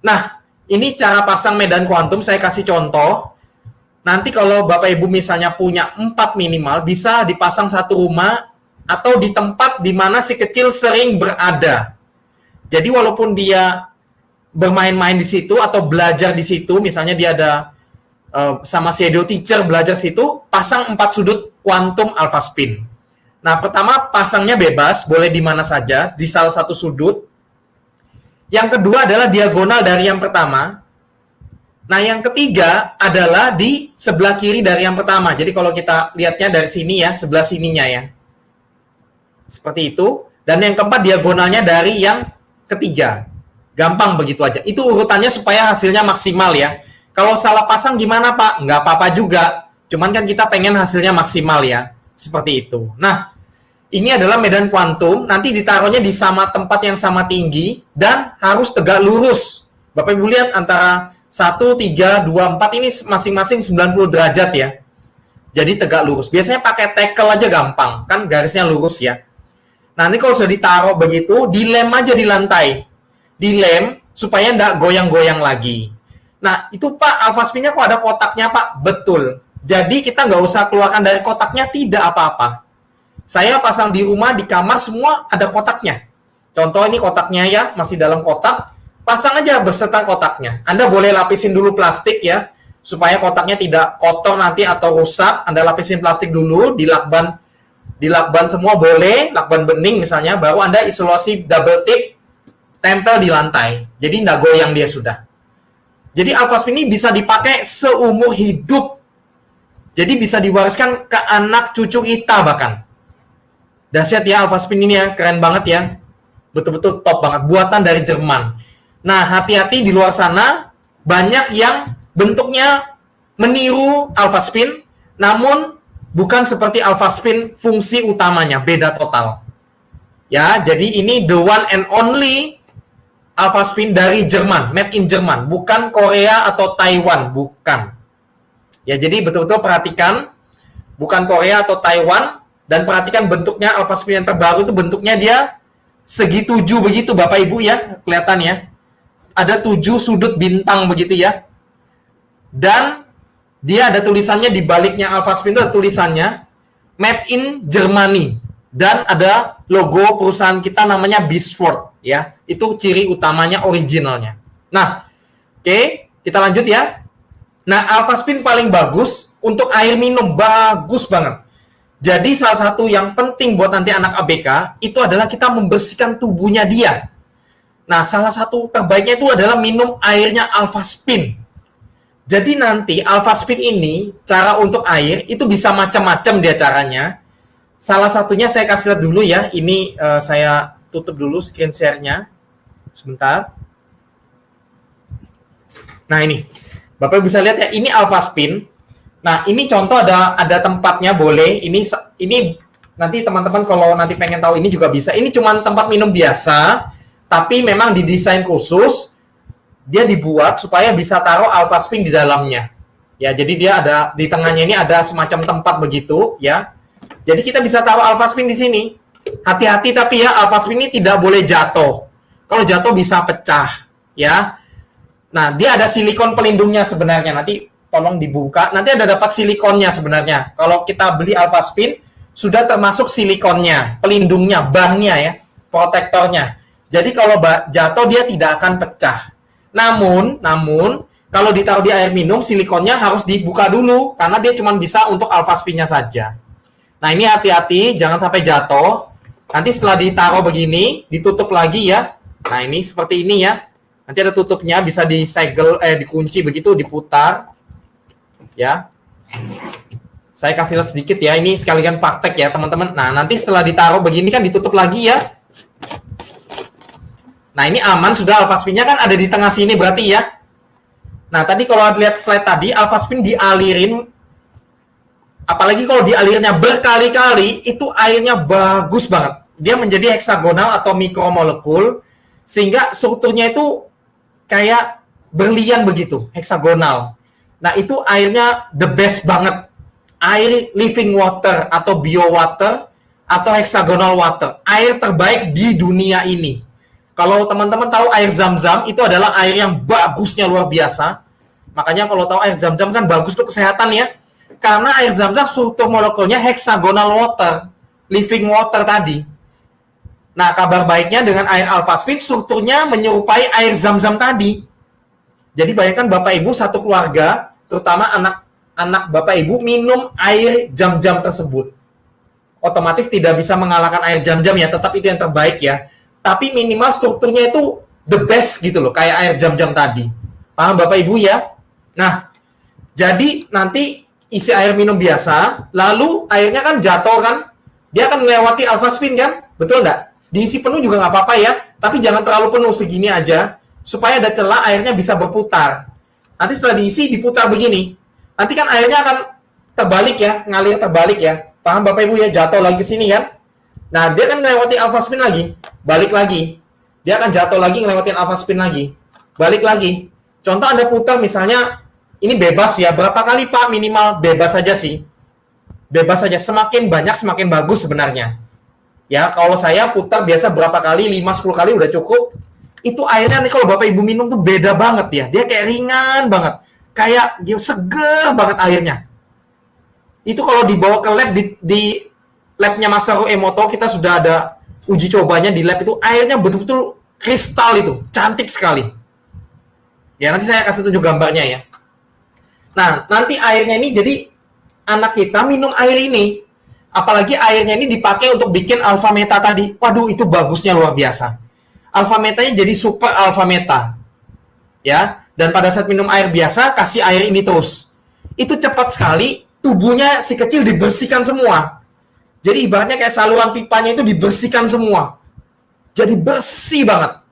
Nah, ini cara pasang medan kuantum, saya kasih contoh. Nanti kalau Bapak Ibu misalnya punya 4 minimal, bisa dipasang satu rumah atau di tempat di mana si kecil sering berada. Jadi walaupun dia bermain-main di situ atau belajar di situ, misalnya dia ada sama shadow teacher belajar situ, pasang 4 sudut kuantum Alphaspin. Nah, pertama pasangnya bebas, boleh di mana saja, di salah satu sudut. Yang kedua adalah diagonal dari yang pertama. Nah, yang ketiga adalah di sebelah kiri dari yang pertama. Jadi kalau kita lihatnya dari sini ya, sebelah sininya ya. Seperti itu. Dan yang keempat diagonalnya dari yang ketiga. Gampang begitu aja. Itu urutannya supaya hasilnya maksimal ya. Kalau salah pasang gimana Pak? Nggak apa-apa juga. Cuman kan kita pengen hasilnya maksimal ya. Seperti itu. Nah, ini adalah medan kuantum, nanti ditaruhnya di sama tempat yang sama tinggi dan harus tegak lurus. Bapak Ibu lihat antara 1, 3, 2, 4 ini masing-masing 90 derajat ya. Jadi tegak lurus. Biasanya pakai tackle aja gampang, kan garisnya lurus ya. Nanti kalau sudah ditaruh begitu, dilem aja di lantai. Dilem supaya nggak goyang-goyang lagi. Nah, itu Pak, alpha spin-nya kok ada kotaknya Pak? Betul. Jadi kita nggak usah keluarkan dari kotaknya, tidak apa-apa. Saya pasang di rumah, di kamar, semua ada kotaknya. Contoh ini kotaknya ya, masih dalam kotak. Pasang aja beserta kotaknya. Anda boleh lapisin dulu plastik ya, supaya kotaknya tidak kotor nanti atau rusak. Anda lapisin plastik dulu, dilakban semua boleh, lakban bening misalnya, baru Anda isolasi double tip, tempel di lantai. Jadi nggak goyang dia sudah. Jadi alpha spin ini bisa dipakai seumur hidup. Jadi bisa diwariskan ke anak cucu kita bahkan. Dahsyat ya alpha spin ini ya, keren banget ya. Betul-betul top banget, buatan dari Jerman. Nah, hati-hati di luar sana, banyak yang bentuknya meniru alpha spin, namun bukan seperti alpha spin fungsi utamanya, beda total. Ya, jadi ini the one and only alpha spin dari Jerman, made in Jerman, bukan Korea atau Taiwan, bukan. Ya, jadi betul-betul perhatikan, bukan Korea atau Taiwan. Dan perhatikan bentuknya alpha spin yang terbaru itu bentuknya dia segi 7 begitu Bapak Ibu ya, kelihatan ya. Ada 7 sudut bintang begitu ya. Dan dia ada tulisannya di baliknya alpha spin itu ada tulisannya made in Germany. Dan ada logo perusahaan kita namanya Bisford ya. Itu ciri utamanya originalnya. Nah, oke, kita lanjut ya. Nah, alpha spin paling bagus untuk air minum, bagus banget. Jadi salah satu yang penting buat nanti anak ABK itu adalah kita membersihkan tubuhnya dia. Nah, salah satu terbaiknya itu adalah minum airnya alpha spin. Jadi nanti alpha spin ini cara untuk air itu bisa macam-macam dia caranya. Salah satunya saya kasih lihat dulu ya. Ini saya tutup dulu screen share-nya. Sebentar. Nah, ini. Bapak bisa lihat ya, ini alpha spin. Nah, ini contoh ada tempatnya boleh. Ini nanti teman-teman kalau nanti pengen tahu ini juga bisa. Ini cuma tempat minum biasa, tapi memang didesain khusus. Dia dibuat supaya bisa taruh alpha spin di dalamnya. Ya, jadi dia ada di tengahnya ini ada semacam tempat begitu, ya. Jadi kita bisa taruh alpha spin di sini. Hati-hati tapi ya, alpha spin ini tidak boleh jatuh. Kalau jatuh bisa pecah, ya. Nah, dia ada silikon pelindungnya sebenarnya. Nanti tolong dibuka. Nanti ada dapat silikonnya sebenarnya. Kalau kita beli alpha spin, sudah termasuk silikonnya, pelindungnya, bannya ya, protektornya. Jadi kalau jatuh dia tidak akan pecah. Namun kalau ditaruh di air minum, silikonnya harus dibuka dulu karena dia cuma bisa untuk alpha spin-nya saja. Nah, ini hati-hati jangan sampai jatuh. Nanti setelah ditaruh begini, ditutup lagi ya. Nah, ini seperti ini ya. Nanti ada tutupnya, bisa disegel dikunci begitu, diputar. Ya, saya kasih lihat sedikit ya. Ini sekalian praktek ya teman-teman. Nah, nanti setelah ditaruh begini kan ditutup lagi ya. Nah, ini aman sudah. Alpha spin-nya kan ada di tengah sini berarti ya. Nah, tadi kalau lihat slide tadi, alpha spin dialirin. Apalagi kalau dialirnya berkali-kali, itu airnya bagus banget. Dia menjadi heksagonal atau mikromolekul, sehingga strukturnya itu kayak berlian begitu, heksagonal. Nah, itu airnya the best banget. Air living water atau bio water atau hexagonal water. Air terbaik di dunia ini. Kalau teman-teman tahu air Zam-Zam, itu adalah air yang bagusnya luar biasa. Makanya kalau tahu air Zam-Zam kan bagus untuk kesehatan ya. Karena air Zam-Zam struktur molekulnya hexagonal water. Living water tadi. Nah, kabar baiknya dengan air alpha spin, strukturnya menyerupai air Zam-Zam tadi. Jadi bayangkan Bapak Ibu satu keluarga, terutama anak Bapak Ibu minum air jam-jam tersebut. Otomatis tidak bisa mengalahkan air jam-jam ya, tetap itu yang terbaik ya. Tapi minimal strukturnya itu the best gitu loh, kayak air jam-jam tadi. Paham Bapak Ibu ya? Nah, jadi nanti isi air minum biasa, lalu airnya kan jatuh kan, dia akan melewati alpha spin kan, betul nggak? Diisi penuh juga nggak apa-apa ya, tapi jangan terlalu penuh, segini aja, supaya ada celah airnya bisa berputar. Nanti setelah diisi, diputar begini. Nanti kan airnya akan terbalik ya, ngalir terbalik ya. Paham Bapak Ibu ya, jatuh lagi sini kan? Nah, dia kan melewati alpha spin lagi, balik lagi. Dia akan jatuh lagi, ngelewatin alpha spin lagi, balik lagi. Contoh Anda putar misalnya, ini bebas ya, berapa kali Pak minimal? Bebas saja sih. Bebas saja, semakin banyak semakin bagus sebenarnya. Ya, kalau saya putar biasa berapa kali, 5-10 kali udah cukup. Itu airnya nih kalau Bapak Ibu minum tuh beda banget ya. Dia kayak ringan banget. Kayak seger banget airnya. Itu kalau dibawa ke lab, di labnya Masaru Emoto, kita sudah ada uji cobanya di lab itu, airnya betul-betul kristal itu. Cantik sekali. Ya, nanti saya kasih tunjuk gambarnya ya. Nah, nanti airnya ini jadi anak kita minum air ini. Apalagi airnya ini dipakai untuk bikin alpha meta tadi. Waduh, itu bagusnya luar biasa. Alpha metanya jadi super alpha meta. Ya, dan pada saat minum air biasa, kasih air ini terus. Itu cepat sekali, tubuhnya si kecil dibersihkan semua. Jadi ibaratnya kayak saluran pipanya itu dibersihkan semua. Jadi bersih banget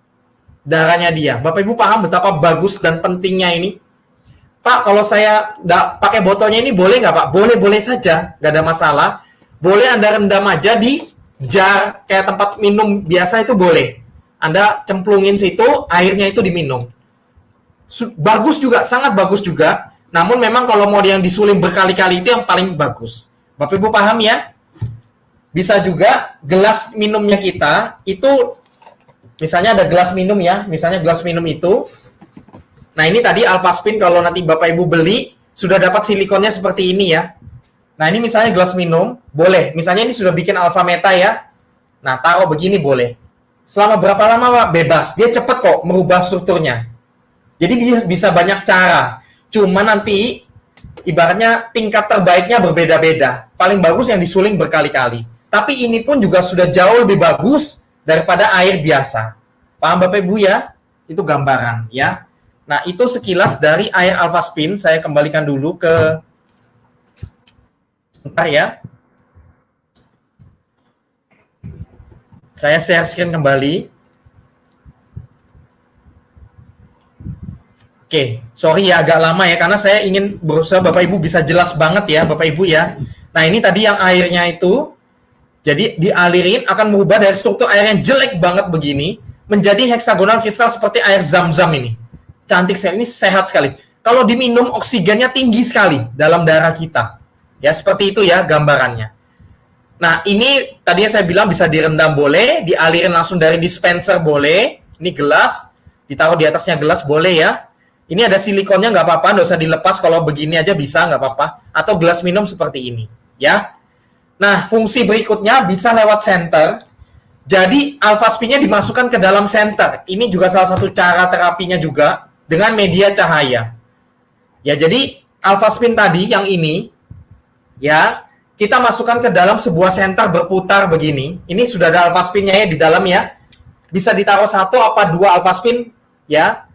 darahnya dia. Bapak Ibu paham betapa bagus dan pentingnya ini? Pak, kalau saya pakai botolnya ini boleh nggak Pak? Boleh-boleh saja, nggak ada masalah. Boleh Anda rendam aja di jar, kayak tempat minum biasa itu boleh. Anda cemplungin situ, airnya itu diminum. Bagus juga, sangat bagus juga. Namun memang kalau mau yang disuling berkali-kali itu yang paling bagus. Bapak Ibu paham ya? Bisa juga gelas minumnya kita, itu misalnya ada gelas minum ya, misalnya gelas minum itu. Nah ini tadi alpha spin, kalau nanti Bapak Ibu beli, sudah dapat silikonnya seperti ini ya. Nah ini misalnya gelas minum, boleh. Misalnya ini sudah bikin alpha meta ya. Nah taruh begini boleh. Selama berapa lama Pak? Bebas. Dia cepat kok merubah strukturnya. Jadi dia bisa banyak cara. Cuma nanti ibaratnya tingkat terbaiknya berbeda-beda. Paling bagus yang disuling berkali-kali. Tapi ini pun juga sudah jauh lebih bagus daripada air biasa. Paham Bapak Ibu ya? Itu gambaran ya. Nah, itu sekilas dari air alpha spin. Saya kembalikan dulu ke bentar ya. Saya share screen kembali. Oke, sorry ya agak lama ya, karena saya ingin berusaha Bapak Ibu bisa jelas banget ya Bapak Ibu ya. Nah, ini tadi yang airnya itu, jadi dialirin akan merubah dari struktur air yang jelek banget begini, menjadi heksagonal kristal seperti air zam-zam ini. Cantik sekali, ini sehat sekali. Kalau diminum oksigennya tinggi sekali dalam darah kita. Ya, seperti itu ya gambarannya. Nah, ini tadi yang saya bilang bisa direndam boleh, dialirin langsung dari dispenser boleh. Ini gelas, ditaruh di atasnya gelas boleh ya. Ini ada silikonnya nggak apa-apa, nggak usah dilepas, kalau begini aja bisa nggak apa-apa. Atau gelas minum seperti ini ya. Nah, fungsi berikutnya bisa lewat senter. Jadi alpha spin-nya dimasukkan ke dalam senter. Ini juga salah satu cara terapinya juga dengan media cahaya. Ya, jadi alpha spin tadi yang ini ya, kita masukkan ke dalam sebuah senter berputar begini. Ini sudah ada alpha spin-nya ya di dalam ya. Bisa ditaruh 1 apa 2 alpha spin ya.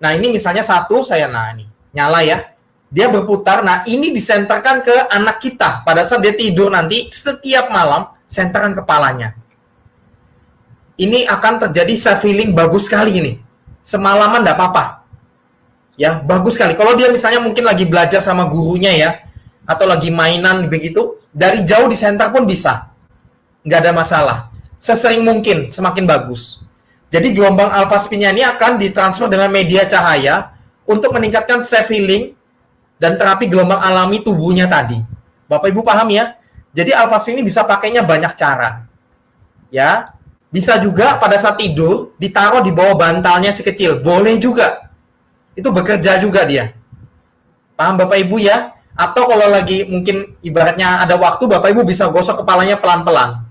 Nah, ini misalnya 1 saya, nah ini nyala ya. Dia berputar. Nah, ini disenterkan ke anak kita. Pada saat dia tidur nanti, setiap malam, senterkan kepalanya. Ini akan terjadi self healing bagus sekali ini. Semalaman enggak apa-apa. Ya, bagus sekali. Kalau dia misalnya mungkin lagi belajar sama gurunya ya, atau lagi mainan begitu, dari jauh di center pun bisa. Nggak ada masalah. Sesering mungkin, semakin bagus. Jadi gelombang alpha spin-nya ini akan ditransfer dengan media cahaya untuk meningkatkan self healing dan terapi gelombang alami tubuhnya tadi. Bapak Ibu paham ya? Jadi alpha spin ini bisa pakainya banyak cara. Ya, bisa juga pada saat tidur ditaruh di bawah bantalnya si kecil. Boleh juga. Itu bekerja juga dia. Paham Bapak Ibu ya? Atau kalau lagi mungkin ibaratnya ada waktu, Bapak Ibu bisa gosok kepalanya pelan-pelan.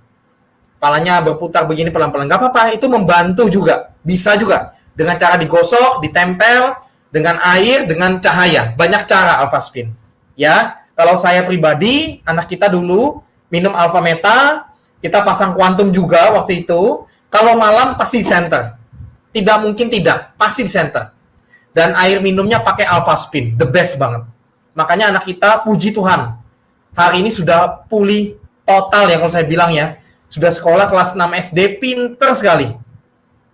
Kepalanya berputar begini pelan-pelan. Nggak apa-apa, itu membantu juga. Bisa juga. Dengan cara digosok, ditempel, dengan air, dengan cahaya. Banyak cara alpha spin. Ya, kalau saya pribadi, anak kita dulu minum alpha meta, kita pasang kuantum juga waktu itu. Kalau malam pasti center. tidak mungkin tidak, pasti di center. Dan air minumnya pakai Alpha Spin, the best banget. Makanya anak kita, puji Tuhan, hari ini sudah pulih total ya kalau saya bilang ya. Sudah sekolah kelas 6 SD, pinter sekali.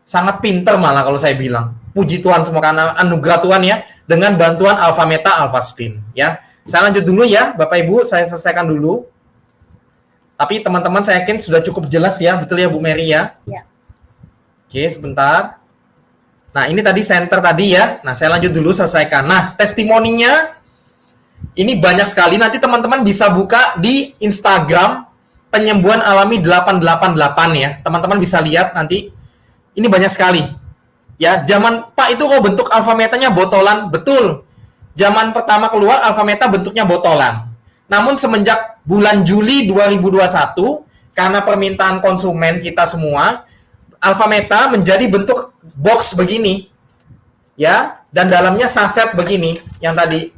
Sangat pinter malah kalau saya bilang. Puji Tuhan semua karena anugerah Tuhan ya, dengan bantuan Alpha Meta, Alpha Spin ya. Saya lanjut dulu ya, Bapak Ibu, saya selesaikan dulu. Tapi teman-teman saya yakin sudah cukup jelas ya, betul ya Bu Mary ya? Ya. Oke, sebentar. Nah, ini tadi center tadi ya. Nah, saya lanjut dulu selesaikan. Nah, testimoninya ini banyak sekali. Nanti teman-teman bisa buka di Instagram Penyembuhan Alami 888 ya. Teman-teman bisa lihat nanti. Ini banyak sekali. Ya, zaman Pak itu kok bentuk Alpha Metanya botolan, betul. Zaman pertama keluar Alpha Meta bentuknya botolan. Namun semenjak bulan Juli 2021 karena permintaan konsumen kita semua, Alpha Meta menjadi bentuk box begini. Ya, dan dalamnya saset begini yang tadi.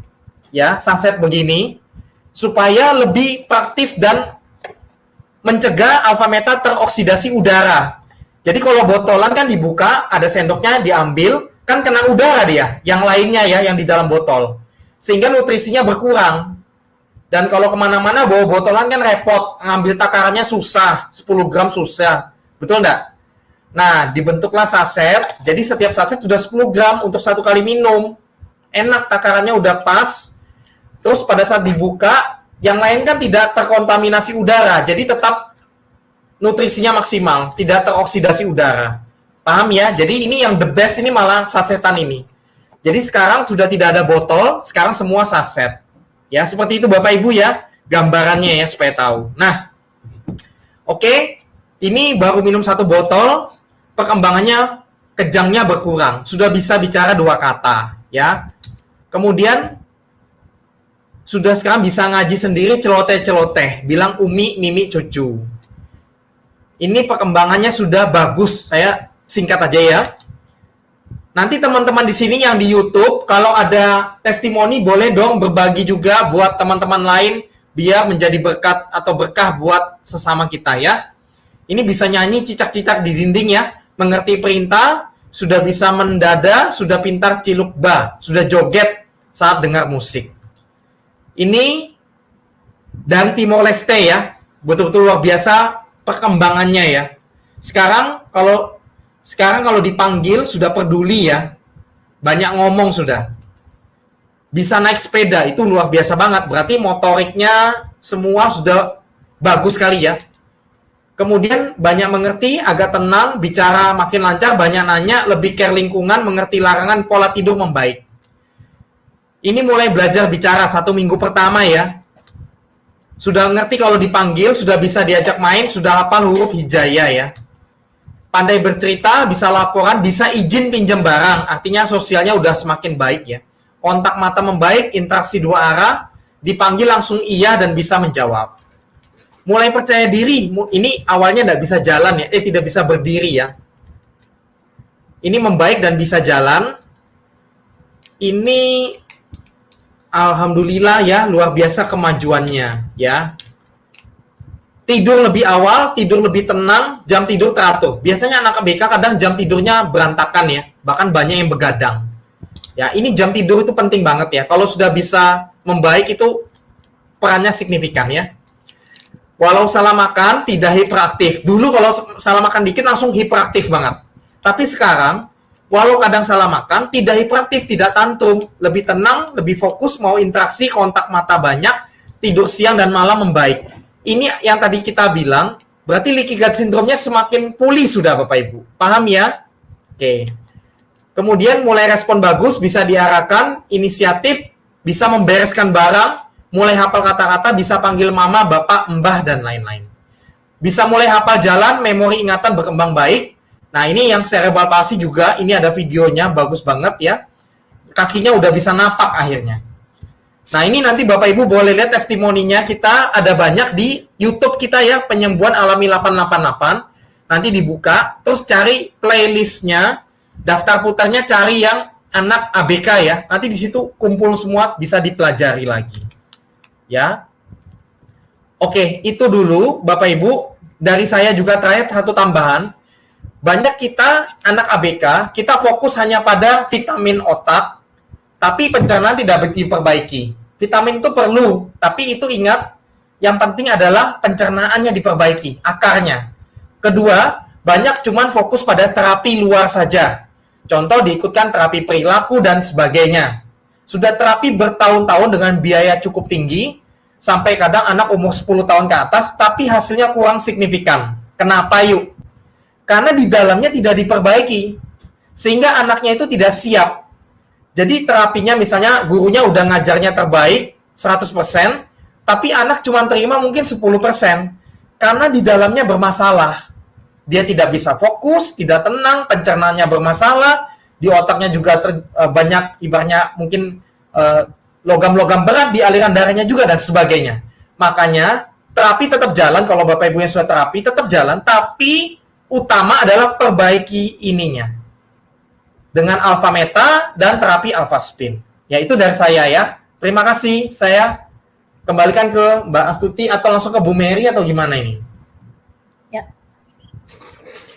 Ya, saset begini supaya lebih praktis dan mencegah Alpha Meta teroksidasi udara. Jadi kalau botolan kan dibuka, ada sendoknya diambil, kan kena udara dia, yang lainnya ya, yang di dalam botol. Sehingga nutrisinya berkurang. Dan kalau kemana-mana bawa botolan kan repot, ngambil takarannya susah, 10 gram susah. Betul enggak? Nah, dibentuklah saset, jadi setiap saset sudah 10 gram untuk satu kali minum. Enak, takarannya udah pas. Terus pada saat dibuka, yang lain kan tidak terkontaminasi udara, jadi tetap nutrisinya maksimal, tidak teroksidasi udara. Paham ya? Jadi ini yang the best ini malah sasetan ini. Jadi sekarang sudah tidak ada botol, sekarang semua saset. Ya, seperti itu Bapak Ibu ya, gambarannya ya supaya tahu. Nah, oke, ini baru minum satu botol, perkembangannya kejangnya berkurang, sudah bisa bicara 2 kata ya. Kemudian sudah sekarang bisa ngaji sendiri celoteh-celoteh, bilang umi, mimi, cucu. Ini perkembangannya sudah bagus, saya singkat aja ya. Nanti teman-teman di sini yang di YouTube, kalau ada testimoni boleh dong berbagi juga buat teman-teman lain, biar menjadi berkat atau berkah buat sesama kita ya. Ini bisa nyanyi cicak-cicak di dinding ya, mengerti perintah, sudah bisa mendada, sudah pintar ciluk ba, sudah joget saat dengar musik. Ini dari Timor Leste ya, betul-betul luar biasa perkembangannya ya. Sekarang kalau dipanggil sudah peduli ya, banyak ngomong sudah. Bisa naik sepeda, itu luar biasa banget. Berarti motoriknya semua sudah bagus sekali ya. Kemudian banyak mengerti, agak tenang, bicara makin lancar, banyak nanya, lebih care lingkungan, mengerti larangan, pola tidur membaik. Ini mulai belajar bicara 1 minggu pertama ya. Sudah ngerti kalau dipanggil, sudah bisa diajak main, sudah hafal huruf hijaiyah ya. Pandai bercerita, bisa laporan, bisa izin pinjam barang. Artinya sosialnya udah semakin baik ya. Kontak mata membaik, interaksi 2 arah, dipanggil langsung iya dan bisa menjawab. Mulai percaya diri, ini awalnya tidak bisa jalan ya, tidak bisa berdiri ya. Ini membaik dan bisa jalan. Ini alhamdulillah ya, luar biasa kemajuannya ya. Tidur lebih awal, tidur lebih tenang, jam tidur teratur. Biasanya anak ABK kadang jam tidurnya berantakan ya, bahkan banyak yang begadang. Ya, ini jam tidur itu penting banget ya. Kalau sudah bisa membaik itu perannya signifikan ya. Walau salah makan tidak hiperaktif. Dulu kalau salah makan dikit langsung hiperaktif banget. Tapi sekarang walau kadang salah makan tidak hiperaktif, tidak tantrum, lebih tenang, lebih fokus, mau interaksi, kontak mata banyak, tidur siang dan malam membaik. Ini yang tadi kita bilang, berarti leaky gut syndrome-nya semakin pulih sudah Bapak Ibu. Paham ya? Oke. Kemudian mulai respon bagus, bisa diarahkan, inisiatif, bisa membereskan barang, mulai hafal kata-kata, bisa panggil mama, bapak, mbah, dan lain-lain. Bisa mulai hafal jalan, memori ingatan berkembang baik. Nah, ini yang cerebral palsy juga, ini ada videonya, bagus banget ya. Kakinya udah bisa napak akhirnya. Nah, ini nanti Bapak Ibu boleh lihat testimoninya, kita ada banyak di YouTube kita ya, Penyembuhan Alami 888. Nanti dibuka, terus cari playlistnya, daftar putarnya cari yang anak ABK ya. Nanti di situ kumpul semua, bisa dipelajari lagi. Ya. Oke, itu dulu Bapak Ibu. Dari saya juga terakhir satu tambahan. banyak kita anak ABK, kita fokus hanya pada vitamin otak, tapi pencernaan tidak diperbaiki. Vitamin itu perlu, tapi itu ingat, yang penting adalah pencernaannya diperbaiki, akarnya. Kedua, banyak cuman fokus pada terapi luar saja. Contoh diikutkan terapi perilaku dan sebagainya. Sudah terapi bertahun-tahun dengan biaya cukup tinggi, sampai kadang anak umur 10 tahun ke atas, tapi hasilnya kurang signifikan. Kenapa yuk? Karena di dalamnya tidak diperbaiki, sehingga anaknya itu tidak siap. Jadi terapinya misalnya gurunya udah ngajarnya terbaik 100%, tapi anak cuma terima mungkin 10%, karena di dalamnya bermasalah. Dia tidak bisa fokus, tidak tenang, pencernaannya bermasalah, di otaknya juga banyak ibaratnya mungkin logam-logam berat di aliran darahnya juga dan sebagainya. Makanya terapi tetap jalan, kalau Bapak Ibu yang sudah terapi tetap jalan, tapi utama adalah perbaiki ininya dengan alpha meta dan terapi alpha spin. Ya, itu dari saya ya. Terima kasih. Saya kembalikan ke Mbak Astuti atau langsung ke Bu Mary atau gimana ini? Ya.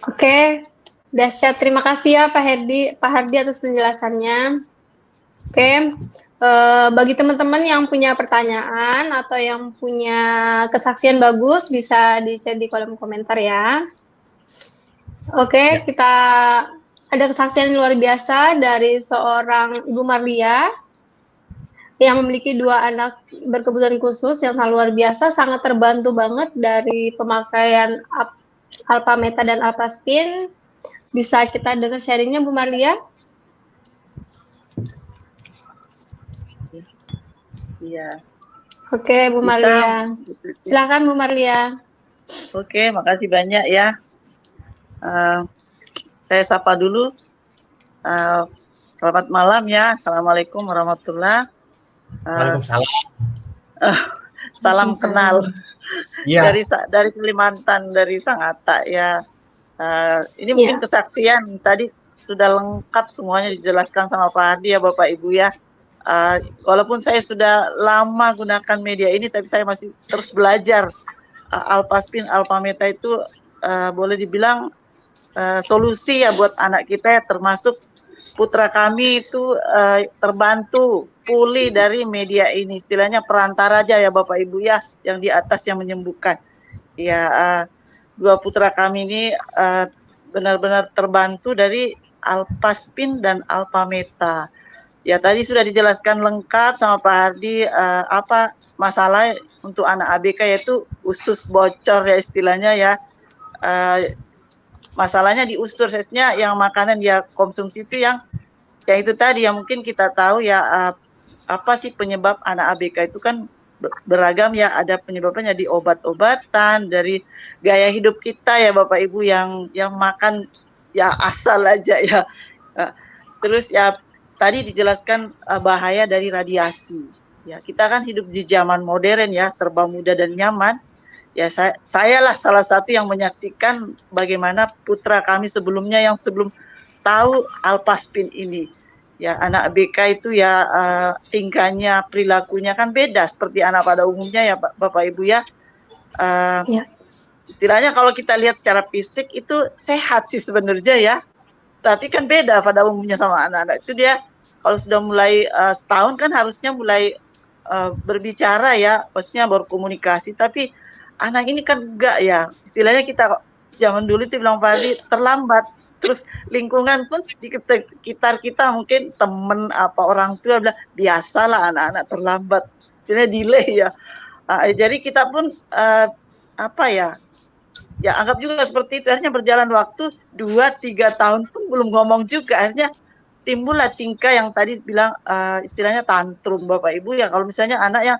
Oke, dahsyat. Terima kasih ya Pak Hardi atas penjelasannya. Oke, bagi teman-teman yang punya pertanyaan atau yang punya kesaksian bagus bisa di-share di kolom komentar ya. Oke, kita ada kesaksian luar biasa dari seorang Ibu Marlia yang memiliki 2 anak berkebutuhan khusus yang sangat luar biasa, sangat terbantu banget dari pemakaian alpha meta dan alpha spin. Bisa kita dengar sharingnya Bu Marlia? Iya. Oke, Bu Marlia. Silakan Bu Marlia. Oke, makasih banyak ya. Saya sapa dulu. Selamat malam ya. Assalamualaikum warahmatullahi. Waalaikumsalam. Salam kenal. Ya. Dari Kalimantan, dari Sangatta ya. Ini mungkin kesaksian tadi sudah lengkap semuanya dijelaskan sama Pak Hardi ya Bapak Ibu ya. Walaupun saya sudah lama gunakan media ini, tapi saya masih terus belajar. Alpha spin, alpha meta itu boleh dibilang solusi ya buat anak kita ya, termasuk putra kami itu terbantu pulih dari media ini. Istilahnya perantara aja ya Bapak Ibu ya, yang di atas yang menyembuhkan. Ya, 2 putra kami ini benar-benar terbantu dari alpha spin dan alpha meta. Ya tadi sudah dijelaskan lengkap sama Pak Hardi apa masalah untuk anak ABK, yaitu usus bocor ya istilahnya ya. Masalahnya di ususnya yang makanan dia konsumsi itu yang itu tadi yang mungkin kita tahu ya, apa sih penyebab anak ABK itu kan beragam ya, ada penyebabnya di obat-obatan, dari gaya hidup kita ya Bapak Ibu yang makan ya asal aja ya. Terus ya tadi dijelaskan bahaya dari radiasi. Ya, kita kan hidup di zaman modern ya, serba mudah dan nyaman. Ya, saya lah salah satu yang menyaksikan bagaimana putra kami sebelumnya yang sebelum tahu alpha spin ini. Ya, anak BK itu ya tingkahnya, perilakunya kan beda seperti anak pada umumnya ya Bapak Ibu ya. Istilahnya kalau kita lihat secara fisik itu sehat sih sebenarnya ya. Tapi kan beda pada umumnya sama anak-anak. Itu dia kalau sudah mulai setahun kan harusnya mulai berbicara ya, maksudnya berkomunikasi. Tapi anak ini kan enggak ya. Istilahnya kita zaman dulu itu bilang Pak Adi terlambat. Terus lingkungan pun sekitar kita mungkin temen apa orang tua bilang biasalah anak-anak terlambat. Istilahnya delay ya. Jadi kita pun apa ya anggap juga seperti itu. Akhirnya berjalan waktu 2-3 tahun pun belum ngomong juga. Akhirnya timbullah tingkah yang tadi bilang istilahnya tantrum Bapak Ibu ya. Kalau misalnya anak yang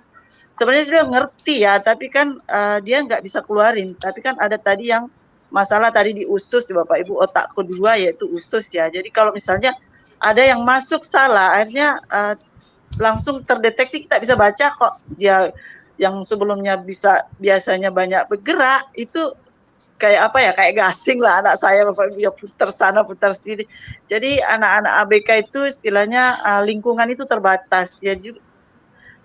sebenarnya sudah ngerti ya, tapi kan dia nggak bisa keluarin. Tapi kan ada tadi yang masalah tadi di usus Bapak Ibu, otak kedua yaitu usus ya. Jadi kalau misalnya ada yang masuk salah, akhirnya langsung terdeteksi, kita bisa baca kok dia yang sebelumnya biasanya banyak bergerak itu kayak apa ya, kayak gasing lah anak saya Bapak Ibu ya, putar sana putar sini. Jadi anak-anak ABK itu istilahnya lingkungan itu terbatas.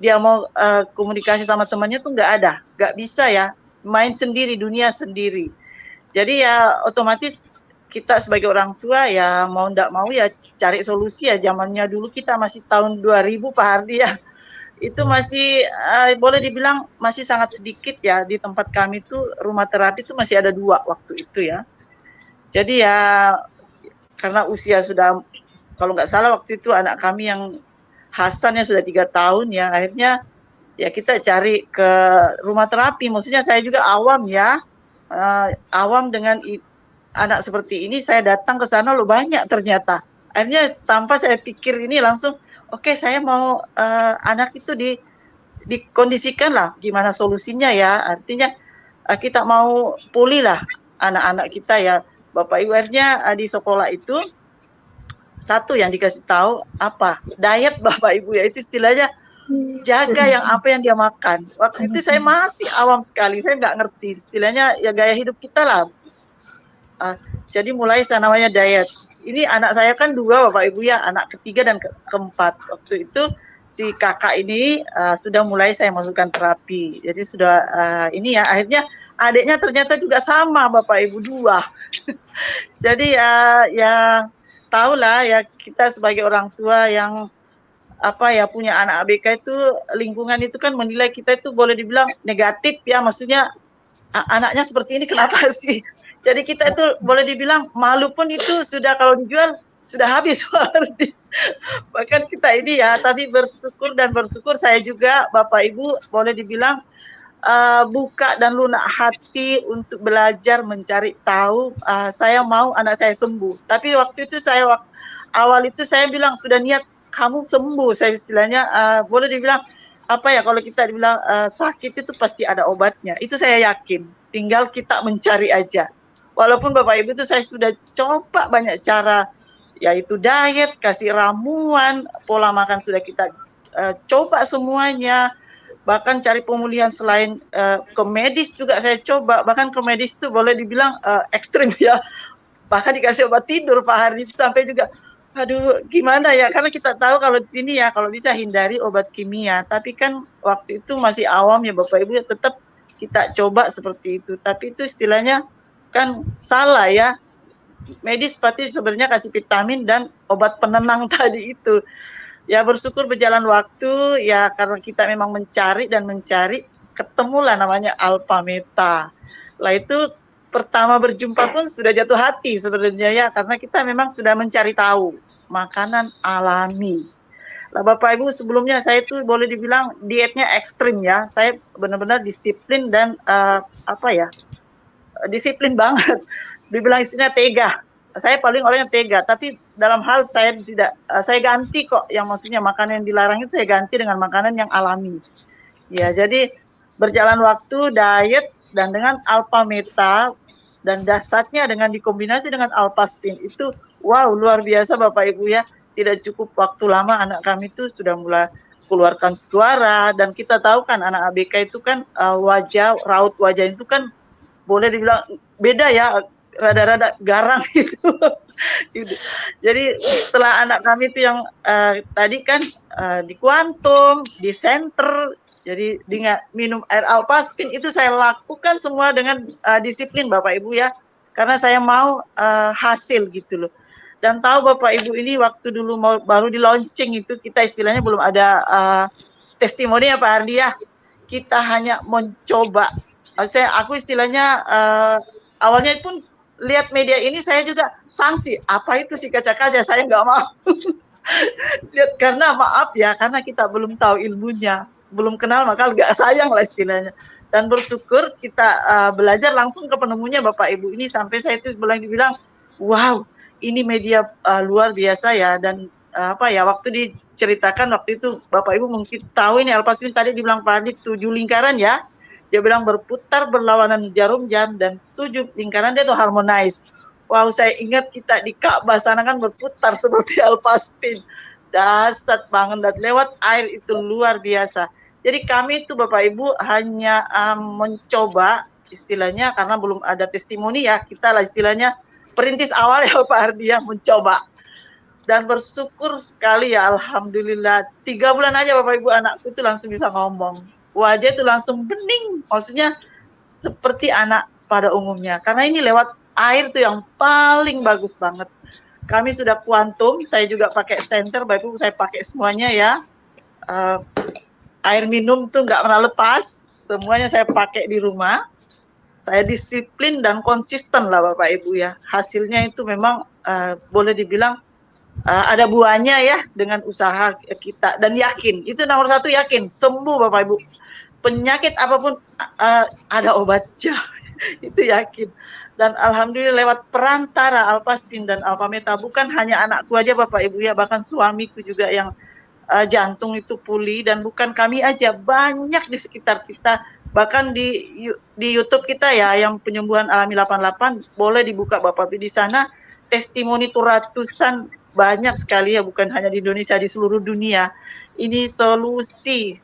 Dia mau komunikasi sama temannya tuh nggak bisa ya, main sendiri, dunia sendiri. Jadi ya otomatis kita sebagai orang tua ya mau ndak mau ya cari solusi ya. Zamannya dulu kita masih tahun 2000 Pak Hardi ya, itu masih boleh dibilang masih sangat sedikit ya. Di tempat kami tuh rumah terapi itu masih ada 2 waktu itu ya. Jadi ya karena usia sudah, kalau nggak salah waktu itu anak kami yang Hasan yang sudah 3 tahun ya, akhirnya ya kita cari ke rumah terapi. Maksudnya saya juga awam ya, awam dengan anak seperti ini. Saya datang ke sana loh, banyak ternyata. Akhirnya tanpa saya pikir ini langsung, oke, saya mau anak itu dikondisikan lah gimana solusinya ya. Artinya kita mau pulih lah anak-anak kita ya. Bapak Ibu, akhirnya di sekolah itu satu yang dikasih tahu apa? Diet Bapak Ibu ya, itu istilahnya jaga yang apa yang dia makan. Waktu itu saya masih awam sekali, saya nggak ngerti istilahnya ya gaya hidup kita lah. Jadi mulai saya namanya diet. Ini anak saya kan 2 Bapak Ibu ya, anak ketiga dan keempat. Waktu itu si kakak ini sudah mulai saya masukkan terapi. Jadi sudah ini ya, akhirnya adiknya ternyata juga sama Bapak Ibu 2. Jadi ya tahulah ya, kita sebagai orang tua yang punya anak ABK itu, lingkungan itu kan menilai kita itu boleh dibilang negatif ya, maksudnya anaknya seperti ini kenapa sih? Jadi kita itu boleh dibilang malu pun itu sudah, kalau dijual sudah habis. Bahkan kita ini ya, tapi bersyukur saya juga Bapak Ibu boleh dibilang buka dan lunak hati untuk belajar mencari tahu. Saya mau anak saya sembuh. Tapi waktu itu awal itu saya bilang sudah niat kamu sembuh, saya istilahnya boleh dibilang kalau kita dibilang sakit itu pasti ada obatnya. Itu saya yakin. Tinggal kita mencari aja. Walaupun Bapak Ibu itu saya sudah coba banyak cara, yaitu diet, kasih ramuan, pola makan sudah kita coba semuanya. Bahkan cari pemulihan selain ke medis juga saya coba. Bahkan ke medis itu boleh dibilang ekstrim ya. Bahkan dikasih obat tidur Pak Hardi itu sampai juga, aduh gimana ya, karena kita tahu kalau di sini ya kalau bisa hindari obat kimia, tapi kan waktu itu masih awam ya Bapak Ibu, ya tetap kita coba seperti itu. Tapi itu istilahnya kan salah ya, medis pasti sebenarnya kasih vitamin dan obat penenang tadi itu. Ya bersyukur berjalan waktu ya, karena kita memang mencari, ketemulah namanya Alpha Meta. Lah itu pertama berjumpa pun sudah jatuh hati sebenarnya ya, karena kita memang sudah mencari tahu makanan alami. Lah Bapak Ibu, sebelumnya saya itu boleh dibilang dietnya ekstrim ya. Saya benar-benar disiplin dan disiplin banget. Dibilang istilahnya tega. Saya paling orang yang tega, tapi dalam hal saya tidak, saya ganti kok, yang maksudnya makanan yang dilarang itu saya ganti dengan makanan yang alami. Ya, jadi berjalan waktu diet dan dengan Alpha Meta, dan dasarnya dengan dikombinasi dengan Alpastin itu wow, luar biasa Bapak Ibu ya. Tidak cukup waktu lama anak kami itu sudah mulai keluarkan suara, dan kita tahu kan anak ABK itu kan raut wajah itu kan boleh dibilang beda ya, rada-rada garang gitu. Jadi setelah anak kami itu yang tadi kan di Quantum, di Center, jadi dengan minum air Alpastin itu saya lakukan semua dengan disiplin Bapak Ibu ya, karena saya mau hasil gitu loh. Dan tahu Bapak Ibu, ini waktu dulu baru di launching itu kita istilahnya belum ada testimoni ya Pak Hardi ya, kita hanya mencoba. Aku istilahnya awalnya pun lihat media ini saya juga sanksi, apa itu sih kaca-kaca, saya nggak mau. Lihat, karena maaf ya, karena kita belum tahu ilmunya, belum kenal maka nggak sayang lah istilahnya. Dan bersyukur kita belajar langsung ke penemunya Bapak Ibu ini, sampai saya itu bilang wow, ini media luar biasa ya. Dan waktu diceritakan waktu itu Bapak Ibu mungkin tahu ini Alpastin tadi dibilang Pak Adi 7 lingkaran ya. Dia bilang berputar berlawanan jarum jam, dan 7 lingkaran dia tuh harmonize. Wow, saya ingat kita di Ka'bah sana kan berputar seperti Alpastin. Dasar banget, dan lewat air itu luar biasa. Jadi kami itu Bapak Ibu hanya mencoba istilahnya, karena belum ada testimoni ya, kita lah istilahnya perintis awal ya Pak Hardi ya, mencoba. Dan bersyukur sekali ya, alhamdulillah 3 bulan aja Bapak Ibu anakku itu langsung bisa ngomong. Wajah itu langsung bening, maksudnya seperti anak pada umumnya. Karena ini lewat air tuh yang paling bagus banget. Kami sudah kuantum, saya juga pakai senter, Bapak Ibu saya pakai semuanya ya. Air minum tuh nggak pernah lepas, semuanya saya pakai di rumah. Saya disiplin dan konsisten lah Bapak Ibu ya. Hasilnya itu memang boleh dibilang ada buahnya ya dengan usaha kita dan yakin. Itu nomor satu, yakin sembuh Bapak Ibu. Penyakit apapun ada obatnya. Itu yakin. Dan alhamdulillah lewat perantara Alpaspin dan Alpameta, bukan hanya anakku aja Bapak Ibu ya, bahkan suamiku juga yang jantung itu pulih, dan bukan kami aja, banyak di sekitar kita. Bahkan di YouTube kita ya, yang penyembuhan alami 88, boleh dibuka Bapak Ibu di sana, testimoni itu ratusan, banyak sekali ya, bukan hanya di Indonesia, di seluruh dunia. Ini solusi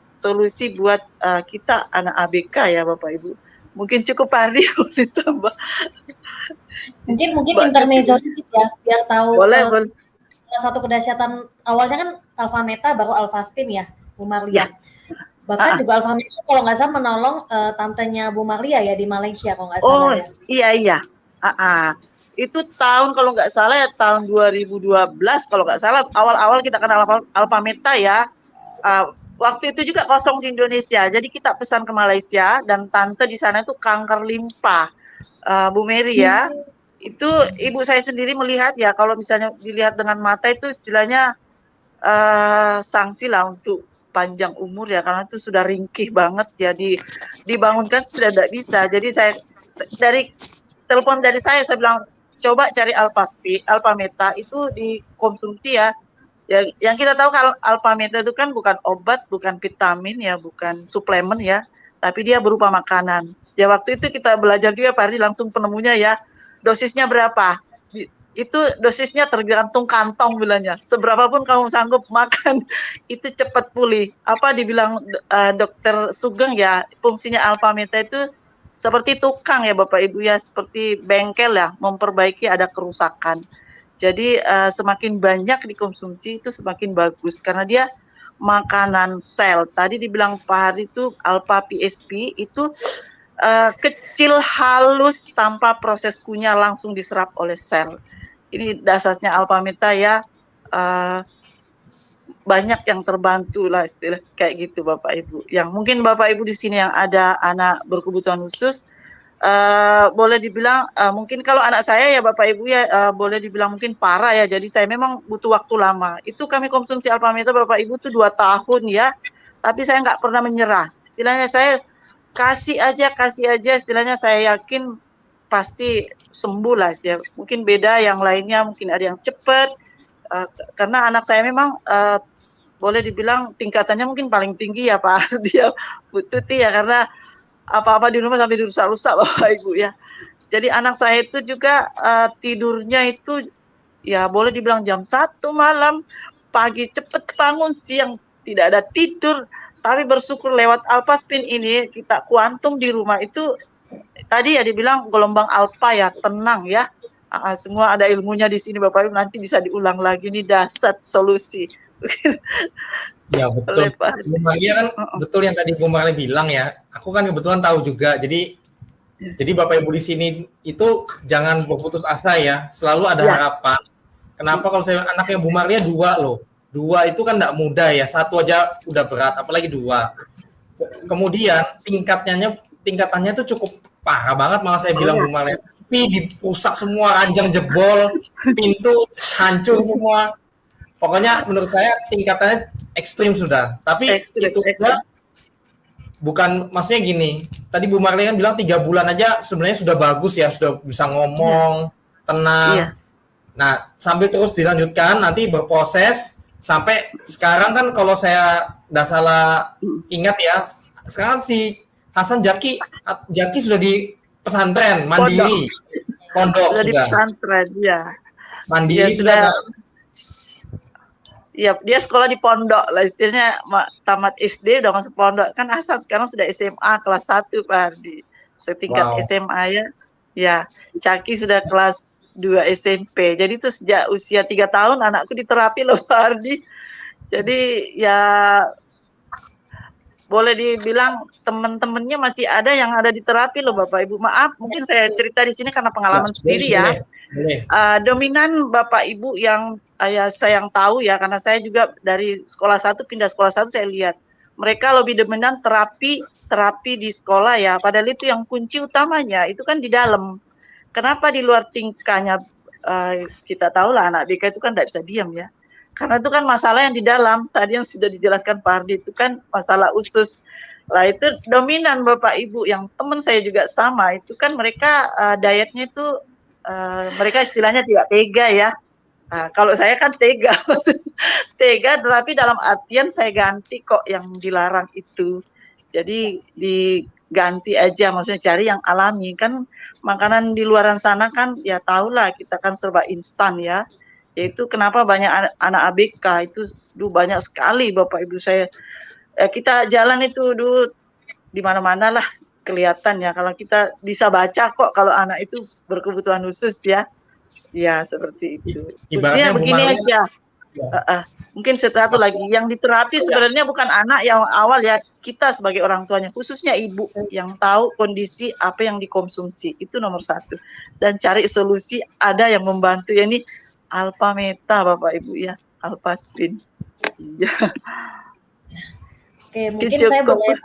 buat kita anak ABK ya Bapak Ibu. Mungkin cukup Ardi boleh tambah. Mungkin intermezzo dikit ya, biar tahu. Boleh. Salah satu kedahsyatan awalnya kan Alpameta baru Alphaspin ya, Bu Marlia. Ya. Bahkan juga Alphameta kalau nggak salah menolong tantenya Bu Marlia ya di Malaysia kalau nggak salah ya. Iya. Itu tahun kalau nggak salah ya tahun 2012 kalau nggak salah, awal-awal kita kenal Alphameta ya. Waktu itu juga kosong di Indonesia, jadi kita pesan ke Malaysia dan tante di sana itu kanker limpa, Bu Mary ya. Itu ibu saya sendiri melihat ya, kalau misalnya dilihat dengan mata itu istilahnya sanksi lah untuk panjang umur ya, karena itu sudah ringkih banget ya, dibangunkan sudah tidak bisa. Jadi saya dari telepon dari saya bilang coba cari Alpameta itu dikonsumsi ya. Yang kita tahu kalau Alpameta itu kan bukan obat, bukan vitamin ya, bukan suplemen ya, tapi dia berupa makanan. Ya waktu itu kita belajar juga Pak Ardi, langsung penemunya ya, dosisnya berapa? Itu dosisnya tergantung kantong bilangnya. Seberapapun kamu sanggup makan, itu cepat pulih. Apa dibilang Dokter Sugeng ya, fungsinya Alpameta itu seperti tukang ya Bapak Ibu ya, seperti bengkel ya, memperbaiki ada kerusakan. Jadi semakin banyak dikonsumsi itu semakin bagus, karena dia makanan sel. Tadi dibilang Pak Hari itu Alpha PSP itu kecil, halus, tanpa proses kunyah, langsung diserap oleh sel. Ini dasarnya Alpameta ya, banyak yang terbantu lah istilah kayak gitu Bapak Ibu. Yang mungkin Bapak Ibu di sini yang ada anak berkebutuhan khusus, boleh dibilang mungkin kalau anak saya ya Bapak Ibu ya, boleh dibilang mungkin parah ya, jadi saya memang butuh waktu lama. Itu kami konsumsi Alpameta Bapak Ibu tuh 2 tahun ya, tapi saya nggak pernah menyerah. Istilahnya saya kasih aja, istilahnya saya yakin pasti sembuh lah istilahnya. Mungkin beda yang lainnya, mungkin ada yang cepat, karena anak saya memang boleh dibilang tingkatannya mungkin paling tinggi ya Pak, dia butuh ya, karena apa-apa di rumah sampai dirusak-rusak Bapak Ibu ya. Jadi anak saya itu juga tidurnya itu ya boleh dibilang jam 1 malam, pagi cepet bangun, siang tidak ada tidur. Tapi bersyukur lewat Alphaspin ini kita kuantum di rumah itu, tadi ya dibilang gelombang alfa ya, tenang ya. Semua ada ilmunya di sini Bapak Ibu, nanti bisa diulang lagi, ini dasar solusi. Ya betul. Bu Maria kan betul yang tadi Bu Maria bilang ya. Aku kan kebetulan tahu juga. Jadi Bapak Ibu di sini itu jangan berputus asa ya. Selalu ada harapan. Kenapa kalau saya anaknya Bu Maria 2 loh. 2 itu kan enggak mudah ya. 1 aja udah berat, apalagi 2. Kemudian tingkatannya tuh cukup parah banget, malah saya bilang Bu Maria. Tapi dirusak semua, ranjang jebol, pintu hancur semua. Pokoknya menurut saya tingkatannya ekstrim sudah. Tapi itu juga bukan, maksudnya gini. Tadi Bu Marli kan bilang 3 bulan aja sebenarnya sudah bagus ya, sudah bisa ngomong, tenang. Iya. Nah, sambil terus dilanjutkan, nanti berproses sampai sekarang kan kalau saya nggak salah ingat ya, sekarang si Hasan Jaki sudah di pesantren mandiri, pondok sudah. Di pesantren ya. Mandiri sudah. Iya, dia sekolah di pondok lah istilahnya, tamat SD udah masuk pondok. Kan Hasan sekarang sudah SMA kelas 1 Pak Hardi. Setingkat SMA ya. Ya, Caki sudah kelas 2 SMP. Jadi itu sejak usia 3 tahun anakku diterapi loh Pak Hardi. Jadi ya boleh dibilang teman-temannya masih ada yang ada di terapi loh Bapak Ibu. Maaf, mungkin saya cerita di sini karena pengalaman sendiri ya. Boleh. Dominan Bapak Ibu yang saya yang tahu ya, karena saya juga dari sekolah 1 pindah sekolah 1, saya lihat mereka lebih dominan terapi di sekolah ya. Padahal itu yang kunci utamanya itu kan di dalam. Kenapa di luar tingkahnya kita tahu lah anak BK itu kan tidak bisa diam ya. Karena itu kan masalah yang di dalam, tadi yang sudah dijelaskan Pak Hardi, itu kan masalah usus. Lah itu dominan Bapak Ibu, yang teman saya juga sama, itu kan mereka dietnya itu, mereka istilahnya tidak tega ya. Nah, kalau saya kan tega, tega, tapi dalam artian saya ganti kok yang dilarang itu. Jadi diganti aja, maksudnya cari yang alami. Kan makanan di luaran sana kan, ya tahulah kita kan serba instan ya. Yaitu kenapa banyak anak ABK itu banyak sekali Bapak Ibu saya. Kita jalan itu di mana-mana lah kelihatan ya. Kalau kita bisa baca kok kalau anak itu berkebutuhan khusus ya. Ya seperti itu. Ibaratnya begini aja. Mungkin satu lagi yang diterapi sebenarnya bukan anak yang awal ya, kita sebagai orang tuanya, khususnya ibu yang tahu kondisi apa yang dikonsumsi, itu nomor 1. Dan cari solusi, ada yang membantu ya, ini Alpha Meta Bapak Ibu ya, Alpha Spin. Ya. Oke, mungkin saya boleh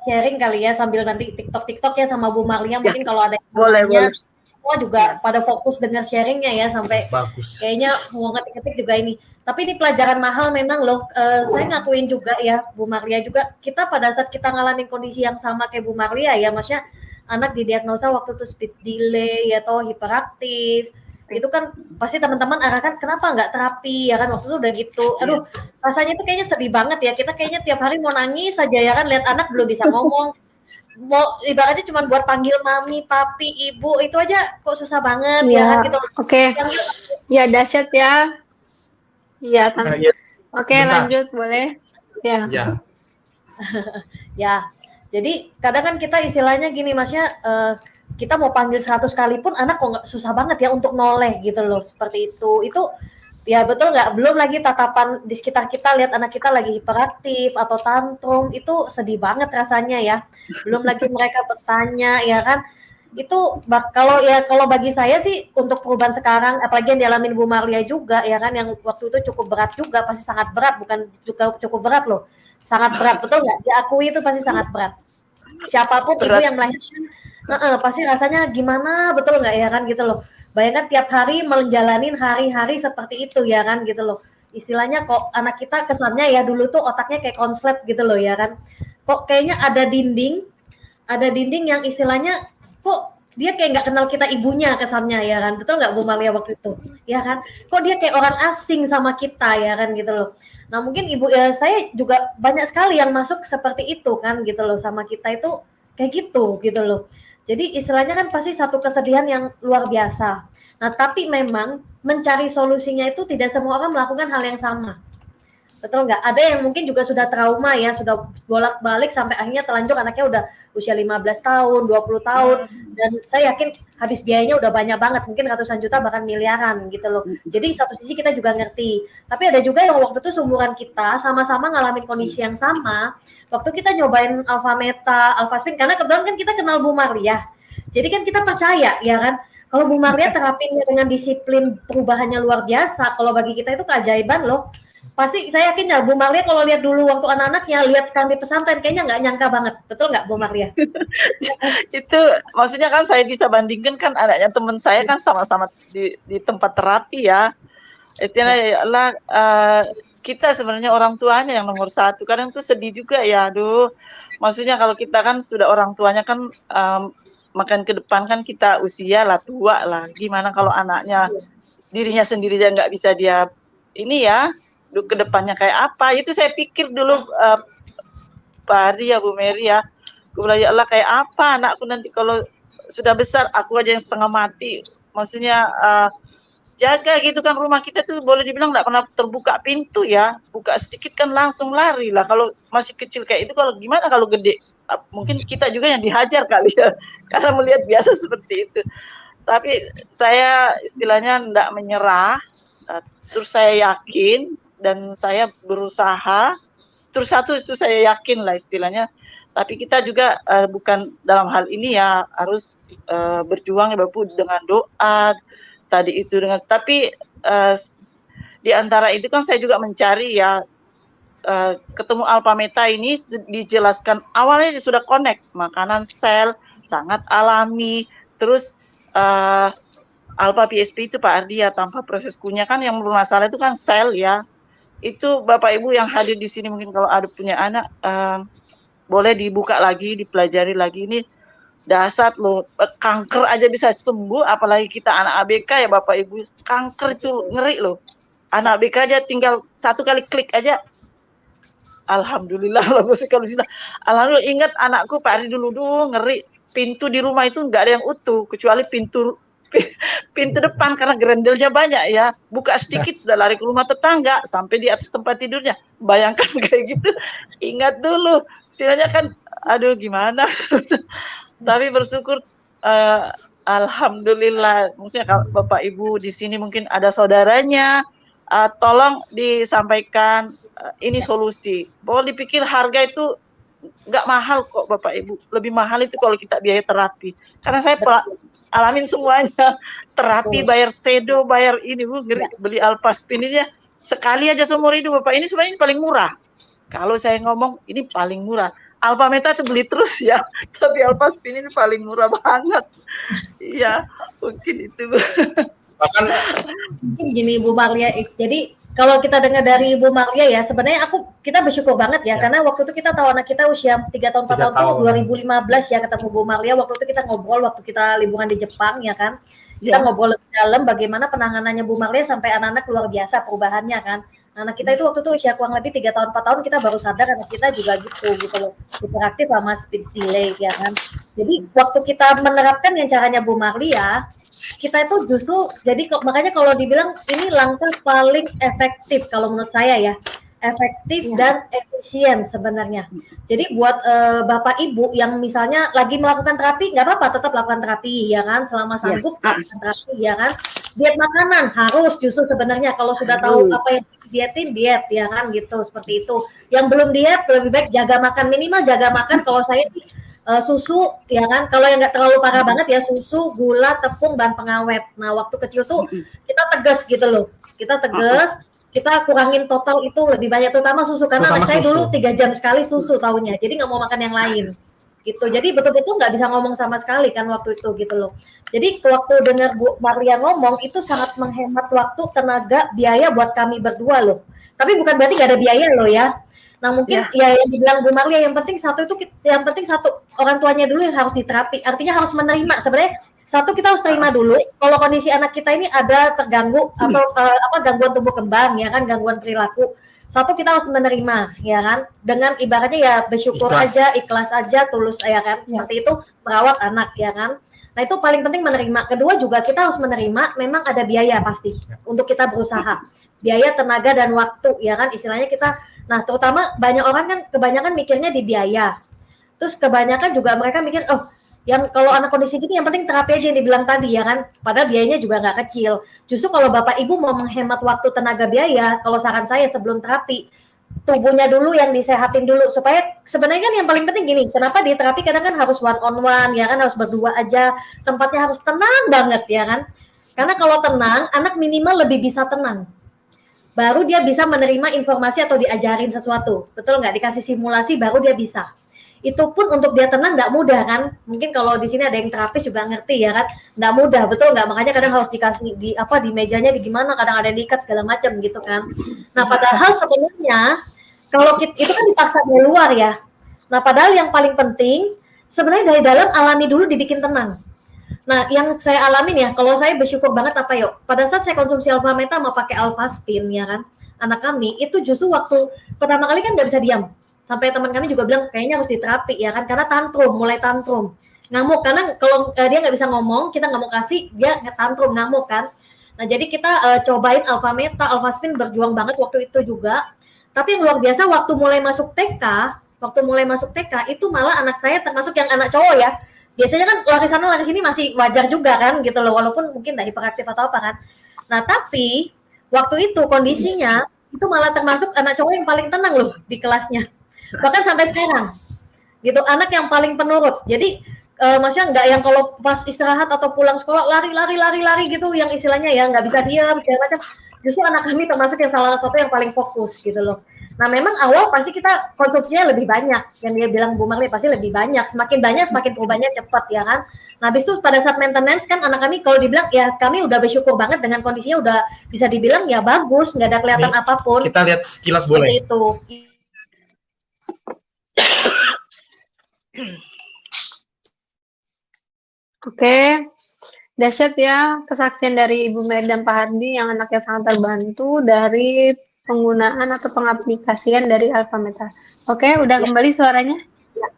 sharing kali ya sambil nanti TikTok ya sama Bu Marlia, mungkin kalau ada yang boleh. Semua juga pada fokus dengan sharingnya ya, sampai bagus. Kayaknya mau ngetik-ngetik juga ini. Tapi ini pelajaran mahal memang loh. Saya ngakuin juga ya, Bu Marlia juga, kita pada saat kita ngalamin kondisi yang sama kayak Bu Marlia ya, maksudnya anak didiagnosa waktu itu speech delay atau hiperaktif, itu kan pasti teman-teman arahkan kenapa nggak terapi ya kan, waktu itu udah gitu. Aduh, rasanya tuh kayaknya sedih banget ya, kita kayaknya tiap hari mau nangis saja ya kan, lihat anak belum bisa ngomong, mau ibaratnya cuma buat panggil mami, papi, ibu, itu aja kok susah banget ya kan gitu. Oke. Ya dahsyat ya. Iya, Oke, lanjut boleh. Ya. Ya. Jadi kadang kan kita istilahnya gini Masnya, kita mau panggil 100 kali pun anak kok nggak, susah banget ya untuk noleh gitu loh, seperti itu. Itu ya betul nggak? Belum lagi tatapan di sekitar kita, lihat anak kita lagi hiperaktif atau tantrum, itu sedih banget rasanya ya. Belum lagi mereka bertanya ya kan. Itu kalau bagi saya sih untuk perubahan sekarang, apalagi yang dialamin Bu Marlia juga ya kan, yang waktu itu cukup berat juga, pasti sangat berat, bukan juga cukup berat loh, sangat berat, betul nggak? Diakui itu pasti sangat berat. Siapapun ibu yang melahirkan, pasti rasanya gimana, betul nggak ya kan gitu loh. Bayangkan tiap hari menjalanin hari-hari seperti itu ya kan gitu loh. Istilahnya kok anak kita kesannya ya dulu tuh otaknya kayak konslet gitu loh ya kan. Kok kayaknya ada dinding yang istilahnya kok dia kayak nggak kenal kita ibunya kesannya ya kan, betul nggak Bu Malia waktu itu ya kan, kok dia kayak orang asing sama kita ya kan gitu loh. Nah mungkin ibu ya, saya juga banyak sekali yang masuk seperti itu kan gitu loh, sama kita itu kayak gitu loh. Jadi istilahnya kan pasti satu kesedihan yang luar biasa. Nah tapi memang mencari solusinya itu tidak semua orang melakukan hal yang sama. Betul nggak? Ada yang mungkin juga sudah trauma ya, sudah bolak-balik sampai akhirnya terlanjur anaknya udah usia 15 tahun, 20 tahun, dan saya yakin habis biayanya udah banyak banget, mungkin ratusan juta bahkan miliaran gitu loh. Jadi satu sisi kita juga ngerti, tapi ada juga yang waktu itu seumuran kita sama-sama ngalamin kondisi yang sama, waktu kita nyobain Alpha Meta, Alpha Spin, karena kebetulan kan kita kenal Bu Maria, jadi kan kita percaya ya kan, kalau Bu Maria terapinya dengan disiplin perubahannya luar biasa, kalau bagi kita itu keajaiban loh. Pasti saya yakin ya Bu Maria kalau lihat dulu waktu anak-anaknya, lihat sekarang di pesantren, kayaknya nggak nyangka banget, betul nggak Bu Maria? Itu maksudnya kan saya bisa bandingkan kan anaknya teman saya kan sama-sama di tempat terapi ya. Itu adalah kita sebenarnya orang tuanya yang nomor 1. Kadang tuh sedih juga ya, aduh. Maksudnya kalau kita kan sudah orang tuanya kan makan ke depan kan kita usia lah, tua lah. Gimana kalau anaknya dirinya sendiri dan nggak bisa dia ini ya, ke depannya kayak apa? Itu saya pikir dulu Pak Hardi ya, Bu Mary ya. Gue bilang ya Allah, kayak apa anakku nanti kalau sudah besar, aku aja yang setengah mati. Maksudnya jaga gitu kan, rumah kita tuh boleh dibilang nggak pernah terbuka pintu ya. Buka sedikit kan langsung lari lah. Kalau masih kecil kayak itu, kalau gimana kalau gede? Mungkin kita juga yang dihajar kali ya. Karena melihat biasa seperti itu. Tapi saya istilahnya nggak menyerah. Terus saya yakin dan saya berusaha terus satu itu saya yakin lah istilahnya. Tapi kita juga bukan dalam hal ini ya harus berjuang ya Bapak dengan doa tadi itu dengan tapi di antara itu kan saya juga mencari ya ketemu Alpha Meta ini dijelaskan awalnya sudah connect makanan sel sangat alami terus Alpha PSP itu Pak Ardi ya tanpa proses kunyah kan yang bermasalah itu kan sel ya itu Bapak Ibu yang hadir di sini mungkin kalau ada punya anak boleh dibuka lagi, dipelajari lagi ini dasar loh, kanker aja bisa sembuh, apalagi kita anak ABK ya Bapak Ibu, kanker itu ngeri loh. Anak ABK aja tinggal satu kali klik aja, alhamdulillah loh kalau sudah. Alhamdulillah ingat anakku Pak Ari dulu ngeri, pintu di rumah itu nggak ada yang utuh, kecuali pintu depan karena grendelnya banyak ya, buka sedikit sudah lari ke rumah tetangga sampai di atas tempat tidurnya. Bayangkan kayak gitu, ingat dulu, istilahnya kan, aduh gimana. Tapi bersyukur, alhamdulillah. Maksudnya kalau Bapak Ibu di sini mungkin ada saudaranya, tolong disampaikan ini solusi. Bahwa dipikir harga itu nggak mahal kok Bapak Ibu, lebih mahal itu kalau kita biaya terapi. Karena saya alamin semuanya, terapi bayar sedo, bayar ini Bu, beli Alpaspin ini ya sekali aja seumur hidup Bapak. Ini sebenarnya paling murah. Kalau saya ngomong ini paling murah. Alpha Meta itu beli terus ya, tapi Alpaspin ini paling murah banget. Iya, mungkin itu Bu. Bahkan mungkin gini Bu Maria, jadi kalau kita dengar dari Bu Maria ya, sebenarnya kita bersyukur banget ya, karena waktu itu kita tahu anak kita usia 3 tahun 4 tahun itu 2015 ya ketemu Bu Maria, waktu itu kita ngobrol waktu kita liburan di Jepang ya kan, kita ngobrol lebih dalam bagaimana penanganannya Bu Maria sampai anak-anak luar biasa perubahannya kan. Anak kita itu waktu itu usia kurang lebih 3 tahun 4 tahun kita baru sadar anak kita juga gitu loh, hiperaktif sama speech delay ya kan. Jadi waktu kita menerapkan yang caranya Bu Maria, kita itu justru jadi makanya kalau dibilang ini langkah paling efektif kalau menurut saya ya, efektif dan efisien sebenarnya. Jadi buat Bapak Ibu yang misalnya lagi melakukan terapi, nggak apa-apa tetap lakukan terapi ya kan, selama sanggup lakukan terapi ya kan. Diet makanan harus justru sebenarnya kalau sudah tahu apa yang dietin diet ya kan gitu, seperti itu. Yang belum diet lebih baik jaga makan, minimal jaga makan. Kalau saya sih susu ya kan, kalau yang nggak terlalu parah banget ya susu, gula, tepung, dan pengawet. Nah waktu kecil tuh kita tegas gitu loh, kita tegas, kita kurangin total itu lebih banyak, terutama susu karena anak saya dulu 3 jam sekali susu tahunya, jadi nggak mau makan yang lain gitu. Jadi betul-betul nggak bisa ngomong sama sekali kan waktu itu gitu loh. Jadi waktu dengar Bu Maria ngomong itu sangat menghemat waktu, tenaga, biaya buat kami berdua loh. Tapi bukan berarti nggak ada biaya loh ya. Nah mungkin ya yang dibilang Bu Maria yang penting satu orang tuanya dulu yang harus diterapi, artinya harus menerima. Sebenarnya satu kita harus terima dulu kalau kondisi anak kita ini ada terganggu atau gangguan tumbuh kembang ya kan, gangguan perilaku. Satu kita harus menerima ya kan, dengan ibaratnya ya bersyukur ikhlas aja, tulus ya kan, seperti itu merawat anak ya kan. Nah itu paling penting menerima. Kedua juga kita harus menerima memang ada biaya pasti untuk kita berusaha, biaya, tenaga, dan waktu ya kan, istilahnya kita. Nah terutama banyak orang kan kebanyakan mikirnya di biaya, terus kebanyakan juga mereka mikir yang kalau anak kondisi gini yang penting terapi aja yang dibilang tadi ya kan, padahal biayanya juga nggak kecil. Justru kalau Bapak Ibu mau menghemat waktu, tenaga, biaya, kalau saran saya sebelum terapi, tubuhnya dulu yang disehatin dulu, supaya sebenarnya kan yang paling penting gini, kenapa di terapi kadang kan harus one on one ya kan, harus berdua aja, tempatnya harus tenang banget ya kan, karena kalau tenang anak minimal lebih bisa tenang, baru dia bisa menerima informasi atau diajarin sesuatu, betul nggak, dikasih simulasi baru dia bisa. Itu pun untuk dia tenang nggak mudah kan, mungkin kalau di sini ada yang terapis juga ngerti ya kan, nggak mudah, betul nggak, makanya kadang harus dikasih di mejanya di gimana, kadang ada yang diikat segala macam gitu kan. Nah padahal sebenarnya kalau itu kan dipaksa dari luar ya, nah padahal yang paling penting sebenarnya dari dalam alami dulu, dibikin tenang. Nah yang saya alamin ya, kalau saya bersyukur banget pada saat saya konsumsi Alpha Meta mau pakai Alphaspin ya kan, anak kami itu justru waktu pertama kali kan nggak bisa diam. Sampai teman kami juga bilang kayaknya harus diterapi ya kan, karena mulai tantrum, ngamuk, karena kalau dia nggak bisa ngomong, kita nggak mau kasih, dia tantrum, ngamuk kan. Nah jadi kita cobain Alpha Meta, Alphaspin, berjuang banget waktu itu juga. Tapi yang luar biasa waktu mulai masuk TK itu malah anak saya termasuk yang anak cowok ya. Biasanya kan lari sana lari sini masih wajar juga kan gitu loh, walaupun mungkin nggak hiperaktif atau apa kan. Nah tapi waktu itu kondisinya itu malah termasuk anak cowok yang paling tenang loh di kelasnya. Bahkan sampai sekarang, gitu, anak yang paling penurut. Jadi maksudnya nggak yang kalau pas istirahat atau pulang sekolah lari gitu, yang istilahnya ya nggak bisa diam segala macam. Justru anak kami termasuk yang salah satu yang paling fokus gitu loh. Nah memang awal pasti kita konsumsinya lebih banyak, yang dia bilang Bu Marli pasti lebih banyak, semakin banyak semakin perubahannya cepat ya kan. Nah habis itu pada saat maintenance kan anak kami kalau dibilang ya kami udah bersyukur banget dengan kondisinya udah bisa dibilang ya bagus, nggak ada kelihatan Ini apapun. kita lihat sekilas Seperti boleh. itu. Oke, dahsyat ya kesaksian dari Ibu Mary dan Pak Hardi yang anaknya sangat terbantu dari penggunaan atau pengaplikasian dari Alpha Meta. Oke, udah kembali suaranya?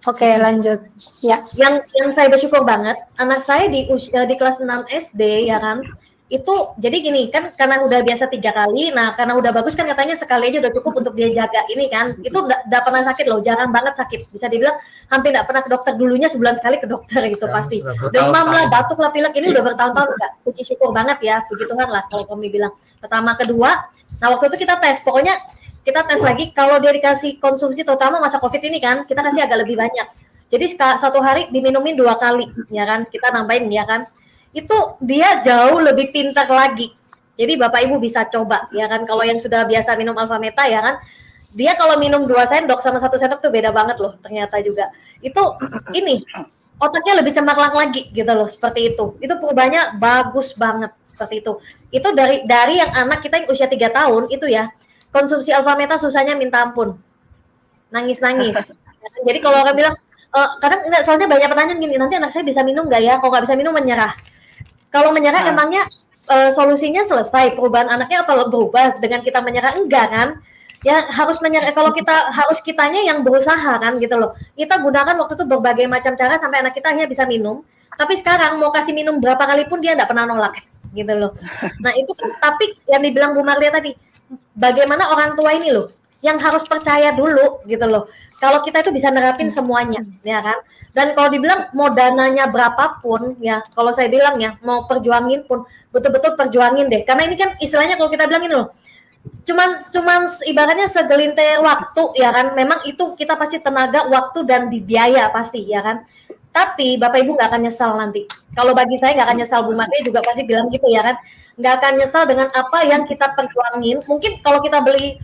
Oke, lanjut. Ya. Yang saya bersyukur banget, anak saya di kelas 6 SD ya kan, itu jadi gini kan karena udah biasa 3 kali, nah karena udah bagus kan katanya sekali aja udah cukup untuk dia jaga ini kan, itu udah pernah sakit loh, jarang banget sakit, bisa dibilang hampir nggak pernah ke dokter, dulunya sebulan sekali ke dokter gitu pasti, demam lah, batuk lah, pilek, ini udah bertahun-tahun enggak, puji syukur banget ya, puji Tuhan lah kalau kami bilang. Pertama, kedua, nah waktu itu kita tes, pokoknya kita tes lagi, kalau dia dikasih konsumsi terutama masa COVID ini kan, kita kasih agak lebih banyak. Jadi satu hari diminumin 2 kali, ya kan, kita nambahin ya kan. Itu dia jauh lebih pintar lagi. Jadi Bapak Ibu bisa coba ya kan, kalau yang sudah biasa minum Alpha Meta ya kan, dia kalau minum 2 sendok sama 1 sendok tuh beda banget loh ternyata juga. Itu ini otaknya lebih cemerlang lagi gitu loh, seperti itu. Itu perubahannya bagus banget seperti itu. Itu dari yang anak kita yang usia 3 tahun itu ya, konsumsi Alpha Meta susahnya minta ampun. Nangis-nangis. Jadi kalau orang bilang kadang enggak, soalnya banyak pertanyaan gini, nanti anak saya bisa minum nggak ya? Kalau nggak bisa minum menyerah. Kalau menyerah emangnya solusinya selesai, perubahan anaknya apa berubah dengan kita menyerah? Enggak kan? Ya harus menyerah, kalau kita harus kitanya yang berusaha kan gitu loh. Kita gunakan waktu itu berbagai macam cara sampai anak kita akhirnya bisa minum. Tapi sekarang mau kasih minum berapa kali pun dia enggak pernah nolak gitu loh. Nah itu kan, tapi yang dibilang Bu Marlia tadi, bagaimana orang tua ini loh yang harus percaya dulu gitu loh. Kalau kita itu bisa nerapin semuanya, ya kan? Dan kalau dibilang mau dananya berapapun, ya kalau saya bilang ya mau perjuangin pun betul-betul perjuangin deh. Karena ini kan istilahnya kalau kita bilang ini loh, cuman ibaratnya segelintir waktu ya kan. Memang itu kita pasti tenaga, waktu dan dibiaya pasti ya kan. Tapi Bapak Ibu nggak akan nyesal nanti. Kalau bagi saya nggak akan nyesal, Bu Mati juga pasti bilang gitu ya kan. Nggak akan nyesal dengan apa yang kita perjuangin. Mungkin kalau kita beli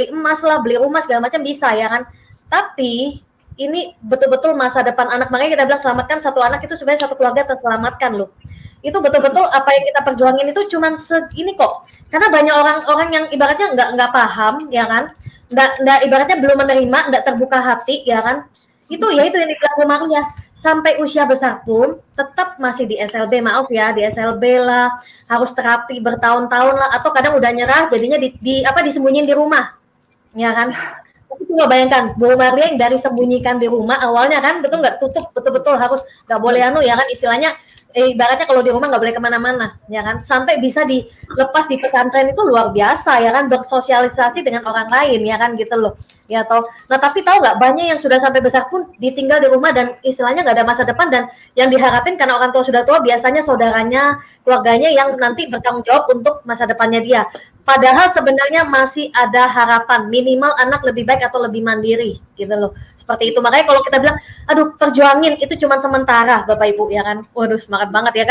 emas lah, beli rumah segala macam bisa ya kan. Tapi ini betul-betul masa depan anak. Makanya kita bilang selamatkan satu anak itu sebenarnya satu keluarga terselamatkan loh. Itu betul-betul apa yang kita perjuangin itu cuman ini kok. Karena banyak orang-orang yang ibaratnya nggak paham ya kan. Nggak ibaratnya belum menerima, nggak terbuka hati ya kan. Itu ya itu yang dibilang Bu Maria, sampai usia besar pun tetap masih di SLB, maaf ya, di SLB lah, harus terapi bertahun-tahun lah, atau kadang udah nyerah jadinya disembunyiin di rumah ya kan. Tapi coba bayangkan Bu Maria yang dari sembunyikan di rumah awalnya kan, betul nggak, tutup betul-betul harus nggak boleh ya kan, istilahnya ibaratnya kalau di rumah nggak boleh kemana-mana ya kan, sampai bisa dilepas di pesantren itu luar biasa ya kan, bersosialisasi dengan orang lain ya kan gitu loh ya toh. Nah tapi tahu nggak, banyak yang sudah sampai besar pun ditinggal di rumah dan istilahnya nggak ada masa depan, dan yang diharapin karena orang tua sudah tua biasanya saudaranya, keluarganya yang nanti bertanggung jawab untuk masa depannya dia. Padahal sebenarnya masih ada harapan, minimal anak lebih baik atau lebih mandiri gitu loh. Seperti itu. Makanya kalau kita bilang, aduh perjuangin itu cuma sementara Bapak Ibu ya kan. Waduh semangat banget ya.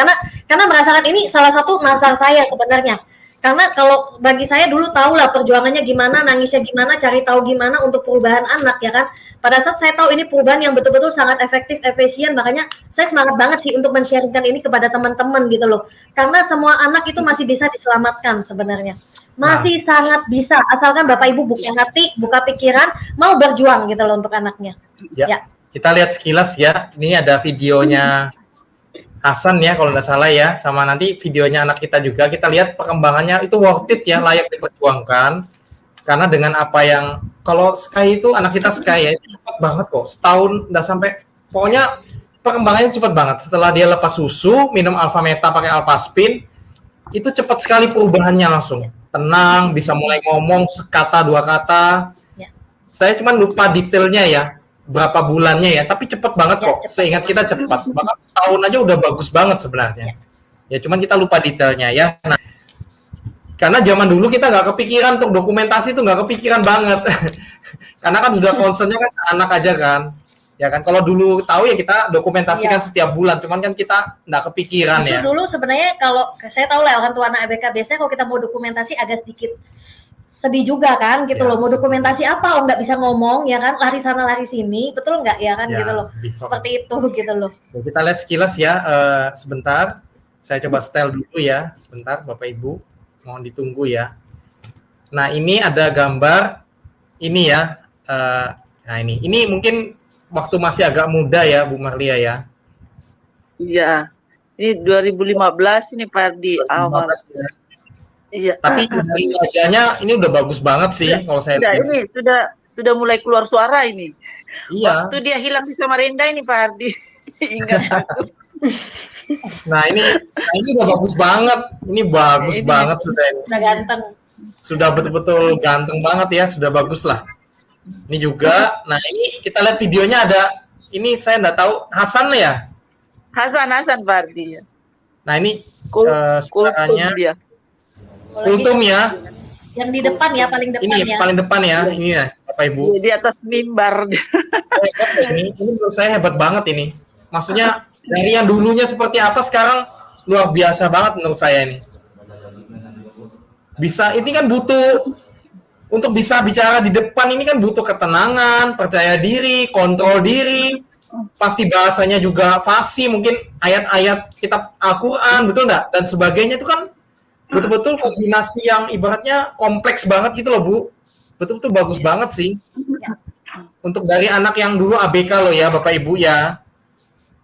Karena merasakan ini salah satu nasar saya sebenarnya. Karena kalau bagi saya dulu tahu lah perjuangannya gimana, nangisnya gimana, cari tahu gimana untuk perubahan anak ya kan. Pada saat saya tahu ini perubahan yang betul-betul sangat efektif, efisien, makanya saya semangat banget sih untuk men-sharingkan ini kepada teman-teman gitu loh. Karena semua anak itu masih bisa diselamatkan sebenarnya. Masih sangat bisa, asalkan Bapak Ibu buka hati, buka pikiran, mau berjuang gitu loh untuk anaknya. Ya. Kita lihat sekilas ya, ini ada videonya Hasan ya kalau nggak salah ya, sama nanti videonya anak kita juga. Kita lihat perkembangannya itu worth it ya, layak diperjuangkan. Karena dengan apa yang, kalau Sky itu anak kita Sky ya, itu cepat banget kok, setahun udah sampai, pokoknya perkembangannya cepat banget. Setelah dia lepas susu, minum Alpha Meta pakai Alpha Spin, itu cepat sekali perubahannya langsung. Tenang, bisa mulai ngomong sekata dua kata. Ya. Saya cuma lupa detailnya ya, berapa bulannya ya, tapi cepat banget kok. Ya, seingat kita cepat. Bahkan setahun aja udah bagus banget sebenarnya. Ya cuman kita lupa detailnya ya. Nah, Karena zaman dulu kita nggak kepikiran untuk dokumentasi itu nggak kepikiran banget. Karena kan udah concernnya kan anak aja kan. Ya kan, kalau dulu tahu ya kita dokumentasikan setiap bulan, cuman kan kita nggak kepikiran Justru ya. dulu sebenarnya kalau saya tahu lah orang tua anak ABK biasanya kalau kita mau dokumentasi agak sedikit sedih juga kan gitu loh. Mau dokumentasi apa? Oh nggak bisa ngomong ya kan, lari sana lari sini, betul nggak ya kan gitu loh. Seperti itu gitu loh. Kita lihat sekilas ya, sebentar. Saya coba setel dulu ya, sebentar Bapak Ibu. Mohon ditunggu ya. Nah ini ada gambar ini ya. Nah ini mungkin waktu masih agak muda ya Bu Marlia ya. Iya. Ini 2015 ini Pak Ardi awal. Ya. Iya. Tapi dari wajahnya ini udah bagus banget sih kalau saya lihat. Ini sudah mulai keluar suara ini. Iya. Waktu dia hilang di Samarinda ini Pak Ardi. Ingat aku. Nah ini udah bagus banget. Ini bagus banget sudah ini. Sudah ganteng. Sudah betul-betul ganteng banget ya, sudah bagus lah. Ini juga, nah ini kita lihat videonya ada, ini saya nggak tahu, Hasan ya? Hasan Pak Ardi. Nah ini suaranya dia. Kultum ya. Yang di depan ya, paling depan ini ya. Paling depan ya, ini ya Bapak Ibu. Di atas mimbar. Ini menurut saya hebat banget ini. Maksudnya dari yang dulunya seperti apa sekarang luar biasa banget menurut saya ini. Bisa, ini kan butuh untuk bisa bicara di depan ini kan butuh ketenangan, percaya diri, kontrol diri, pasti bahasanya juga fasih, mungkin ayat-ayat kitab Al-Quran, betul nggak? Dan sebagainya itu kan betul-betul kombinasi yang ibaratnya kompleks banget gitu loh Bu. Betul-betul bagus banget sih. Untuk dari anak yang dulu ABK loh ya Bapak Ibu ya.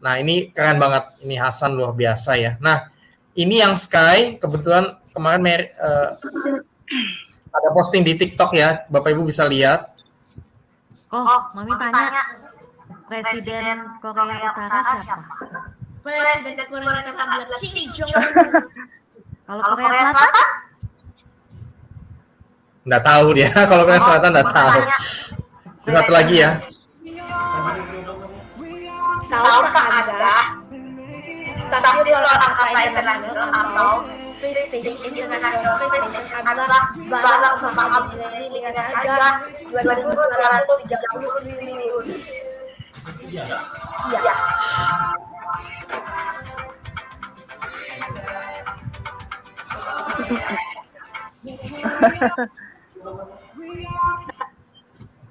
Nah ini keren banget, ini Hasan luar biasa ya. Nah ini yang Sky, kebetulan kemarin ada posting di TikTok ya, Bapak Ibu bisa lihat. Oh, Mami tanya, Presiden Korea Utara siapa? Presiden Korea Utara Kim Jong Un. Kalau Korea Selatan? Nggak tahu dia, kalau Korea Selatan nggak tahu. Satu lagi ya. Tahukah Anda Stasiun Luar Angkasa Internasional atau Space Station International Space Station adalah barang pemaham dengan harga 2.930 triliun. Iya.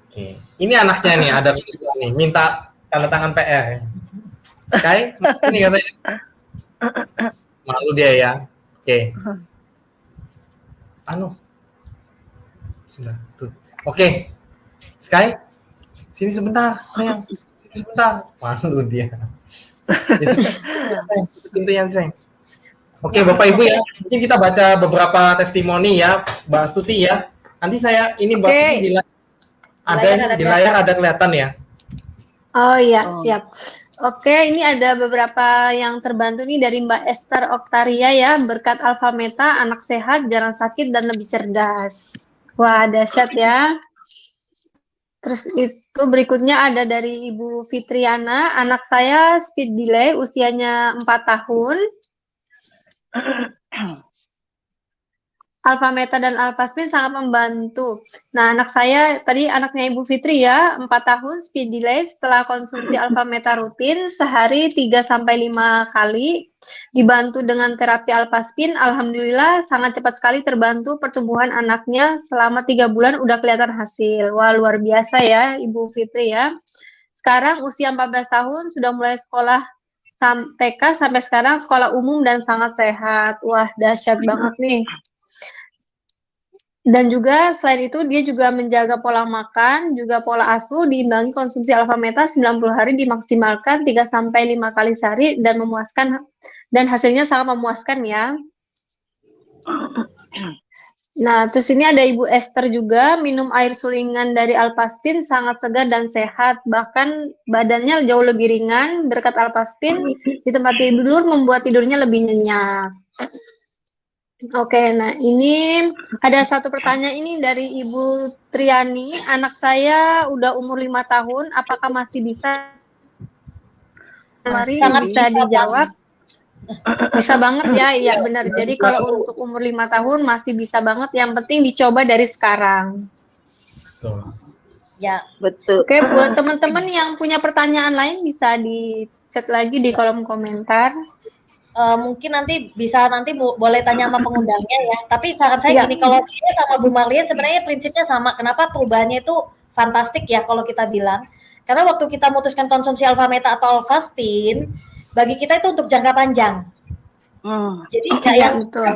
Oke. Ini anaknya nih, ada nih, minta tanda tangan PR. Sky, ini katanya. Malu dia ya. Oke. Sudah tuh. Oke. Sky, sini sebentar, sayang. Sini sebentar. Malu dia. Pintunya sayang. Oke, Bapak Ibu ya. Mungkin kita baca beberapa testimoni ya, Mbak Astuti ya. Nanti saya ini Mbak Astuti bilang di layar ada kelihatan ya. Oh iya, siap. Oke, ini ada beberapa yang terbantu nih dari Mbak Esther Oktaria ya, berkat Alfa Meta, anak sehat, jarang sakit, dan lebih cerdas. Wah, dahsyat ya. Terus itu berikutnya ada dari Ibu Fitriana, anak saya speed delay, usianya 4 tahun. Alfa Meta dan Alfa Spin sangat membantu. Nah, anak saya, tadi anaknya Ibu Fitri ya, 4 tahun, speed delay setelah konsumsi Alfa Meta rutin, sehari 3-5 kali, dibantu dengan terapi Alfa Spin, alhamdulillah sangat cepat sekali terbantu pertumbuhan anaknya, selama 3 bulan udah kelihatan hasil. Wah, luar biasa ya, Ibu Fitri ya. Sekarang usia 14 tahun, sudah mulai sekolah TK sampai sekarang sekolah umum dan sangat sehat. Wah, dahsyat banget nih. Dan juga selain itu dia juga menjaga pola makan, juga pola asuh, diimbangi konsumsi Alfa Meta 90 hari dimaksimalkan 3-5 kali sehari dan memuaskan, dan hasilnya sangat memuaskan ya. Nah, terus ini ada Ibu Esther juga, minum air sulingan dari Alpaspin sangat segar dan sehat, bahkan badannya jauh lebih ringan berkat Alpaspin, di tempat tidur membuat tidurnya lebih nyenyak. Oke, nah ini ada satu pertanyaan ini dari Ibu Triani, anak saya udah umur 5 tahun, apakah masih bisa? Mari bisa dijawab. Bisa banget ya, iya benar. Jadi kalau untuk umur 5 tahun masih bisa banget, yang penting dicoba dari sekarang. Tuh. Ya, Betul. Oke, buat teman-teman yang punya pertanyaan lain bisa di chat lagi di kolom komentar. mungkin nanti bisa boleh tanya sama pengundangnya ya. Tapi saran saya Iya. gini, kalau saya sama Bu Marlian sebenarnya prinsipnya sama. Kenapa perubahannya itu fantastik ya kalau kita bilang? Karena waktu kita memutuskan konsumsi alpha meta atau alphaspin, bagi kita itu untuk jangka panjang. Jadi kayak yang Betul.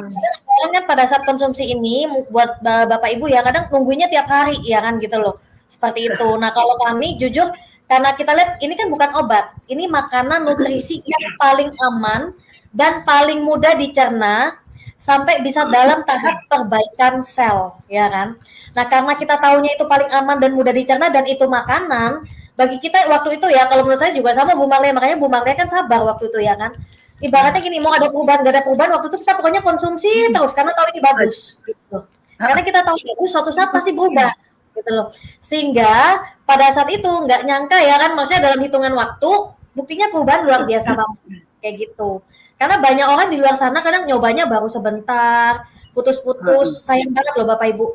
orang kan pada saat konsumsi ini buat Bapak Ibu ya kadang nungguinnya tiap hari ya kan gitu loh. Seperti itu. Nah, kalau kami jujur karena kita lihat ini kan bukan obat. Ini makanan nutrisi yang paling aman dan paling mudah dicerna sampai bisa dalam tahap perbaikan sel, ya kan? Nah, karena kita tahunya itu paling aman dan mudah dicerna dan itu makanan, bagi kita waktu itu ya, kalau menurut saya juga sama Bu Marlia, makanya Bu Marlia kan sabar waktu itu ya kan. Ibaratnya gini, mau ada perubahan, gak ada perubahan, waktu itu kita pokoknya konsumsi terus karena tahu ini bagus, gitu. Karena kita tahu bagus, suatu saat pasti berubah, gitu loh. Sehingga pada saat itu nggak nyangka ya kan, maksudnya dalam hitungan waktu, buktinya perubahan luar biasa banget, kayak gitu. Karena banyak orang di luar sana kadang nyobanya baru sebentar, putus-putus, sayang banget loh Bapak Ibu.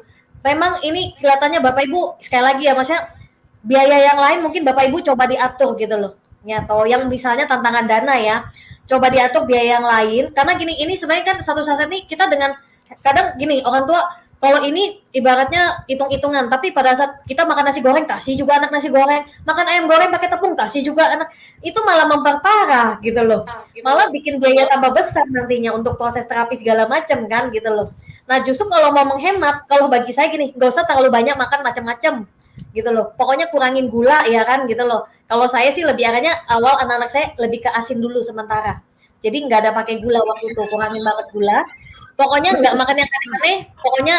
Memang ini kelihatannya Bapak Ibu, sekali lagi ya maksudnya, biaya yang lain mungkin Bapak Ibu coba diatur gitu loh. Ya, atau yang misalnya tantangan dana ya, coba diatur biaya yang lain. Karena gini, ini sebenarnya kan satu saset nih kita dengan, kadang gini, orang tua, kalau ini ibaratnya hitung-hitungan, tapi pada saat kita makan nasi goreng, kasih juga anak nasi goreng, makan ayam goreng pakai tepung, kasih juga anak, itu malah memperparah gitu loh. Malah bikin biaya tambah besar nantinya untuk proses terapi segala macam kan gitu loh. Nah justru kalau mau menghemat, kalau bagi saya gini, nggak usah terlalu banyak makan macam-macam gitu loh. Pokoknya kurangin gula ya kan gitu loh. Kalau saya sih lebih arahnya awal anak-anak saya lebih ke asin dulu sementara. Jadi nggak ada pakai gula waktu itu, kurangin banget gula. Pokoknya nggak makan yang aneh-aneh, pokoknya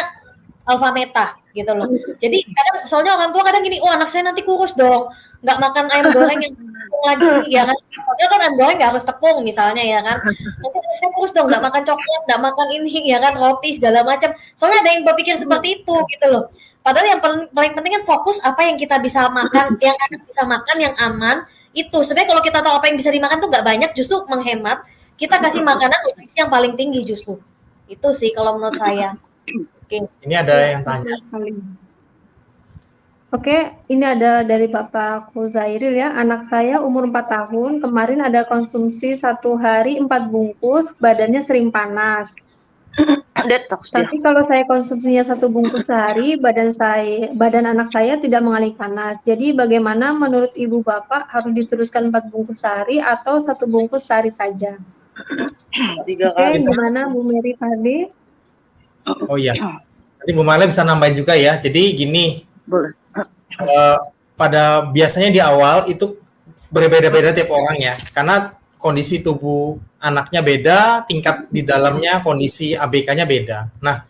alpha meta gitu loh. Jadi kadang soalnya orang tua kadang gini, oh anak saya nanti kurus dong, nggak makan ayam goreng yang tepung lagi ya kan. Soalnya kan ayam goreng nggak harus tepung misalnya ya kan. Nanti anak saya kurus dong, nggak makan coklat, nggak makan ini ya kan, roti segala macam. Soalnya ada yang berpikir seperti itu gitu loh. Padahal yang paling penting kan fokus apa yang kita bisa makan, yang anak bisa makan yang aman. Itu sebenarnya kalau kita tahu apa yang bisa dimakan tuh nggak banyak, justru menghemat. Kita kasih makanan nutrisi yang paling tinggi justru. Itu sih kalau menurut saya. Oke. Ini ada yang tanya. Oke, ini ada dari Bapak Kuzairil ya. Anak saya umur 4 tahun, kemarin ada konsumsi 1 hari 4 bungkus, badannya sering panas. Detox dia. Tapi kalau saya konsumsinya 1 bungkus sehari, badan anak saya tidak mengalami panas. Jadi bagaimana menurut Ibu Bapak, harus diteruskan 4 bungkus sehari atau 1 bungkus sehari saja? 3 Oke, kali. gimana Bu Mary tadi? Oh iya. Nanti Bu Marlia bisa nambahin juga ya. Jadi gini, Boleh. pada biasanya di awal itu berbeda-beda tiap orang ya. Karena kondisi tubuh anaknya beda, tingkat di dalamnya kondisi ABK-nya beda. Nah,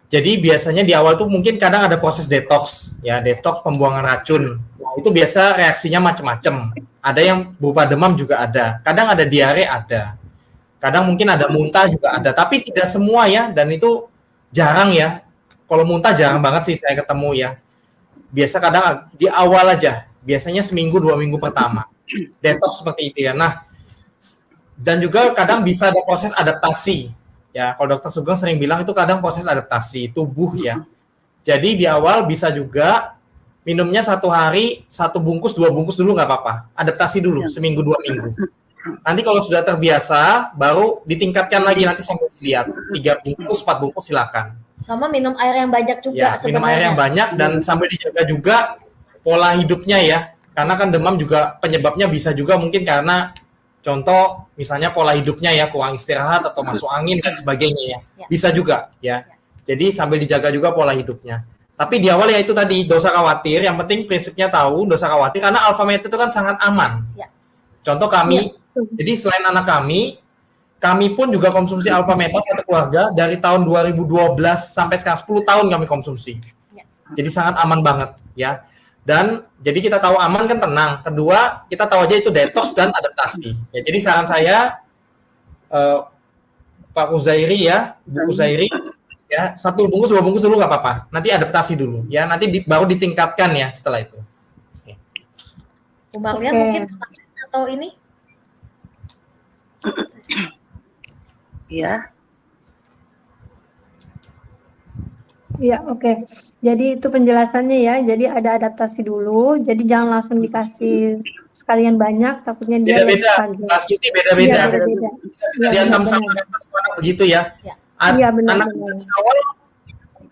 jadi biasanya di awal tuh mungkin kadang ada proses detox, ya detox pembuangan racun. Nah, itu biasa reaksinya macam-macam. Ada yang berupa demam juga ada. Kadang ada diare ada. Kadang mungkin ada muntah juga ada. Tapi tidak semua ya, dan itu jarang ya. Kalau muntah jarang banget sih saya ketemu ya. Biasa kadang di awal aja. Biasanya seminggu 2 minggu pertama. Detox seperti itu ya. Nah, dan juga kadang bisa ada proses adaptasi. Ya, kalau Dokter Sugeng sering bilang itu kadang proses adaptasi tubuh ya. Jadi di awal bisa juga minumnya 1 hari 1 bungkus 2 bungkus dulu nggak apa-apa. Adaptasi dulu seminggu 2 minggu. Nanti kalau sudah terbiasa baru ditingkatkan lagi, nanti sampai lihat 3 bungkus 4 bungkus silakan. Sama minum air yang banyak juga Ya, minum air yang banyak dan sambil dijaga juga pola hidupnya ya. Karena kan demam juga penyebabnya bisa juga mungkin karena contoh misalnya pola hidupnya ya, kurang istirahat atau masuk angin dan sebagainya ya. Bisa juga ya. Jadi sambil dijaga juga pola hidupnya. Tapi di awal ya itu tadi dosa khawatir, yang penting prinsipnya tahu dosa khawatir karena alpha meta itu kan sangat aman. Ya. Contoh kami, jadi selain anak kami pun juga konsumsi alpha meta satu keluarga dari tahun 2012 sampai sekarang 10 tahun kami konsumsi. Ya. Jadi sangat aman banget ya. Dan jadi kita tahu aman kan tenang. Kedua, kita tahu aja itu detox dan adaptasi. Ya, jadi saran saya Pak Uzairi ya, Bu Uzairi ya, 1 bungkus 2 bungkus dulu nggak apa-apa. Nanti adaptasi dulu ya. Nanti baru ditingkatkan ya setelah itu. Bu Marlia mungkin atau ini? Ya. Iya, oke. Jadi itu penjelasannya ya. Jadi ada adaptasi dulu. Jadi jangan langsung dikasih sekalian banyak, takutnya dia lebih Beda-beda, kaget. Mbak Siti Iya, beda-beda. beda-beda. Bisa Iya, dihantam sama benar-benar. anak begitu ya. Ya. Iya, Anak benar-benar. awal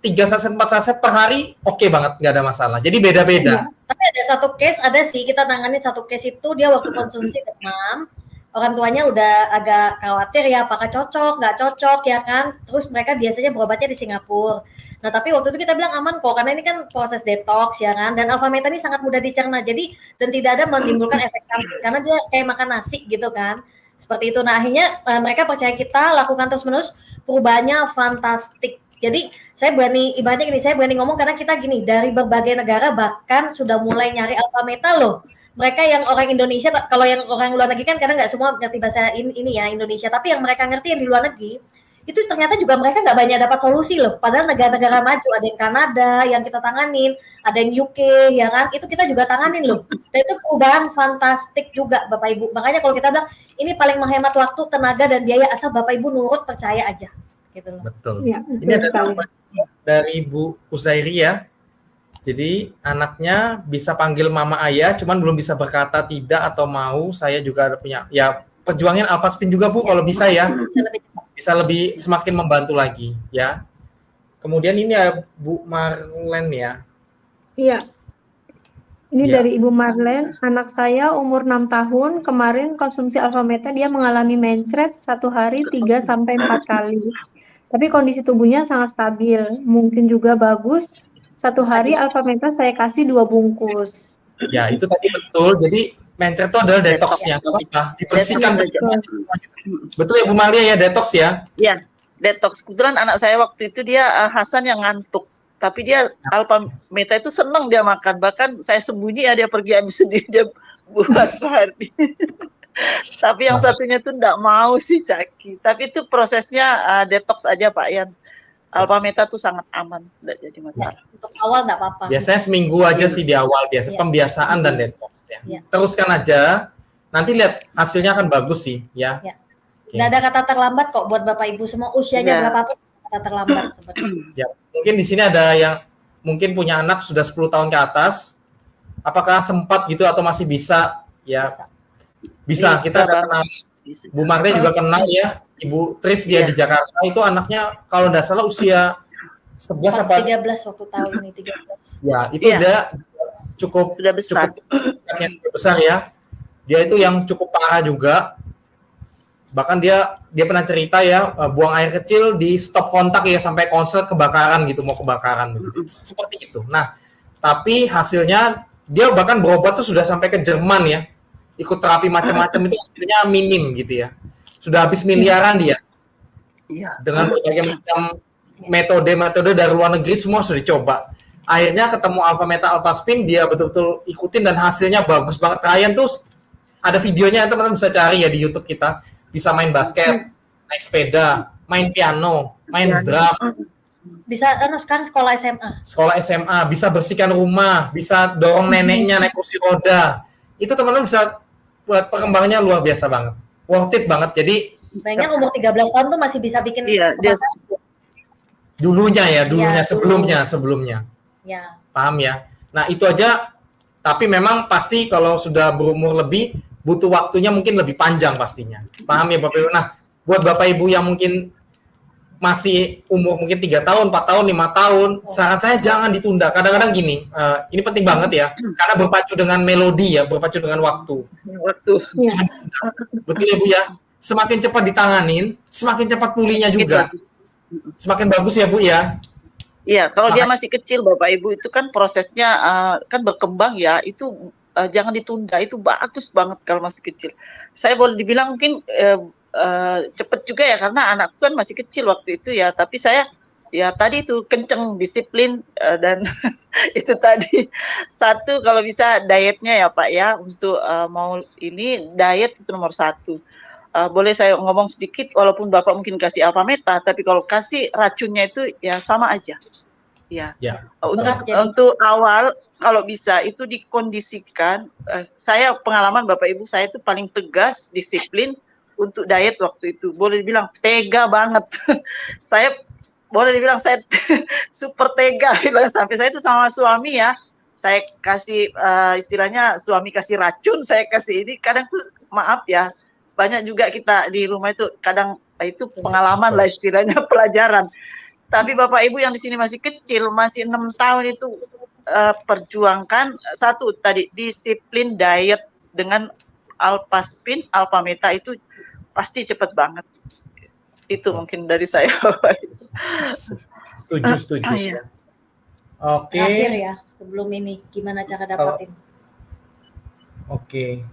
3 saset 4 saset per hari oke banget, nggak ada masalah. Jadi beda-beda. Tapi ada satu case, ada sih kita tangani satu case itu dia waktu konsumsi demam, orang tuanya udah agak khawatir ya apakah cocok, nggak cocok ya kan. Terus mereka biasanya berobatnya di Singapura. Nah tapi waktu itu kita bilang aman kok karena ini kan proses detox ya kan. Dan alpha meta ini sangat mudah dicerna jadi dan tidak ada menimbulkan efek samping karena dia kayak makan nasi gitu kan. Seperti itu. Nah akhirnya mereka percaya kita lakukan terus-menerus, perubahannya fantastik. Jadi saya berani ibaratnya gini, saya berani ngomong karena kita gini dari berbagai negara bahkan sudah mulai nyari alpha meta loh. Mereka yang orang Indonesia, kalau yang orang luar negeri kan kadang nggak semua ngerti bahasa ini ya Indonesia, tapi yang mereka ngerti yang di luar negeri itu ternyata juga mereka nggak banyak dapat solusi loh. Padahal negara-negara maju ada yang Kanada yang kita tanganin, ada yang UK ya kan, itu kita juga tanganin loh. Dan itu perubahan fantastik juga Bapak Ibu. Makanya kalau kita bilang ini paling menghemat waktu, tenaga dan biaya asal Bapak Ibu nurut percaya aja. Gitu loh. Betul. Iya, Ini betul ada sekali. tambahan dari Bu Uzairi ya. Jadi anaknya bisa panggil mama ayah, cuman belum bisa berkata tidak atau mau. Saya juga ada punya, ya perjuangin alpha spin juga Bu, kalau bisa ya. Bisa lebih semakin membantu lagi ya. Kemudian ini ya Bu Marlen ya. Iya. Ini Iya. dari Ibu Marlen, anak saya umur 6 tahun, kemarin konsumsi alpha meta dia mengalami mencret 1 hari 3 sampai 4 kali. Tapi kondisi tubuhnya sangat stabil, mungkin juga bagus. 1 hari alpha meta saya kasih 2 bungkus. Ya itu tadi betul. Jadi mencret itu adalah detoxnya, nggak apa-apa. Dibersihkan. Betul ya Bu Malia ya, detox ya. Ya, detox. Kebetulan anak saya waktu itu dia Hasan yang ngantuk. Tapi dia alpha meta itu senang dia makan. Bahkan saya sembunyi ya dia pergi ambil sendiri dia buat sehari. Tapi yang satunya tuh enggak mau sih Caki. Tapi itu prosesnya detox aja Pak Yan. Alpha meta tuh sangat aman, enggak jadi masalah. Untuk awal nggak apa-apa. Biasanya seminggu aja sih di awal, biasa pembiasaan dan detox ya. Iya. Teruskan aja. Nanti lihat hasilnya akan bagus sih ya. Ya. Oke. Nggak ada kata terlambat kok buat Bapak Ibu semua usianya Iya. berapapun kata terlambat sebenarnya. Ya, mungkin di sini ada yang mungkin punya anak sudah 10 tahun ke atas. Apakah sempat gitu atau masih bisa? Ya, bisa. Kita Bang. kenal. Bisa. Bu Marle juga kenal ya. Ibu Tris dia Iya. di Jakarta. Itu anaknya kalau nggak salah usia 11 apa? 13 waktu tahun ini 13. Ya, itu Iya. udah cukup Sudah besar. cukup besar ya. Dia itu yang cukup parah juga. Bahkan dia pernah cerita ya, buang air kecil di stop kontak ya sampai konslet kebakaran gitu, mau kebakaran begitu. Seperti itu. Nah, tapi hasilnya dia bahkan berobat tuh sudah sampai ke Jerman ya. Ikut terapi macam-macam itu hasilnya minim gitu ya. Sudah habis miliaran dia. Iya. Dengan berbagai macam metode dari luar negeri semua sudah dicoba. Akhirnya ketemu alpha meta alpha spin, dia betul-betul ikutin dan hasilnya bagus banget. Kalian tuh ada videonya, teman-teman bisa cari ya di YouTube kita. Bisa main basket, naik sepeda, main piano, main drum, Bisa sekarang sekolah SMA. sekolah SMA, bisa bersihkan rumah, bisa dorong neneknya naik kursi roda. Itu teman-teman bisa buat perkembangannya luar biasa banget. Worth it banget. Jadi Bayangin umur 13 tahun tuh masih bisa bikin Iya, dia dulunya Iya, sebelumnya. ya. Paham ya? Nah, itu aja. Tapi memang pasti kalau sudah berumur lebih, butuh waktunya mungkin lebih panjang pastinya. Paham ya Bapak Ibu? Nah, buat Bapak Ibu yang mungkin masih umur mungkin 3 tahun, 4 tahun, 5 tahun, saran saya jangan ditunda. Kadang-kadang gini, ini penting banget ya, karena berpacu dengan melodi ya, berpacu dengan waktu. Iya. Betul ya Bu ya? Semakin cepat ditanganin, semakin cepat pulihnya juga. Semakin bagus ya Bu ya? Iya, kalau dia masih kecil Bapak Ibu itu kan prosesnya kan berkembang ya, itu jangan ditunda, itu bagus banget kalau masih kecil. Saya boleh dibilang mungkin cepet juga ya karena anakku kan masih kecil waktu itu ya, tapi saya ya tadi itu kenceng disiplin dan itu tadi satu kalau bisa dietnya ya Pak ya, untuk mau ini diet itu nomor 1. Boleh saya ngomong sedikit walaupun Bapak mungkin kasih alpha meta, tapi kalau kasih racunnya itu ya sama aja. Ya. Untuk awal kalau bisa itu dikondisikan, saya pengalaman Bapak Ibu saya itu paling tegas, disiplin untuk diet waktu itu. Boleh dibilang tega banget. Saya boleh dibilang saya super tega bilang, sampai saya itu sama suami ya. Saya kasih istilahnya suami kasih racun, saya kasih ini. Kadang tuh maaf ya, banyak juga kita di rumah itu kadang itu pengalaman lah istilahnya, pelajaran. Tapi Bapak Ibu yang di sini masih kecil, masih 6 tahun itu perjuangkan satu tadi disiplin diet dengan Alpha-Spin, Alpha-Meta itu pasti cepat banget. Itu mungkin dari saya. Setuju. Iya. Oke. Terakhir ya, sebelum ini gimana cara dapatin? Oke.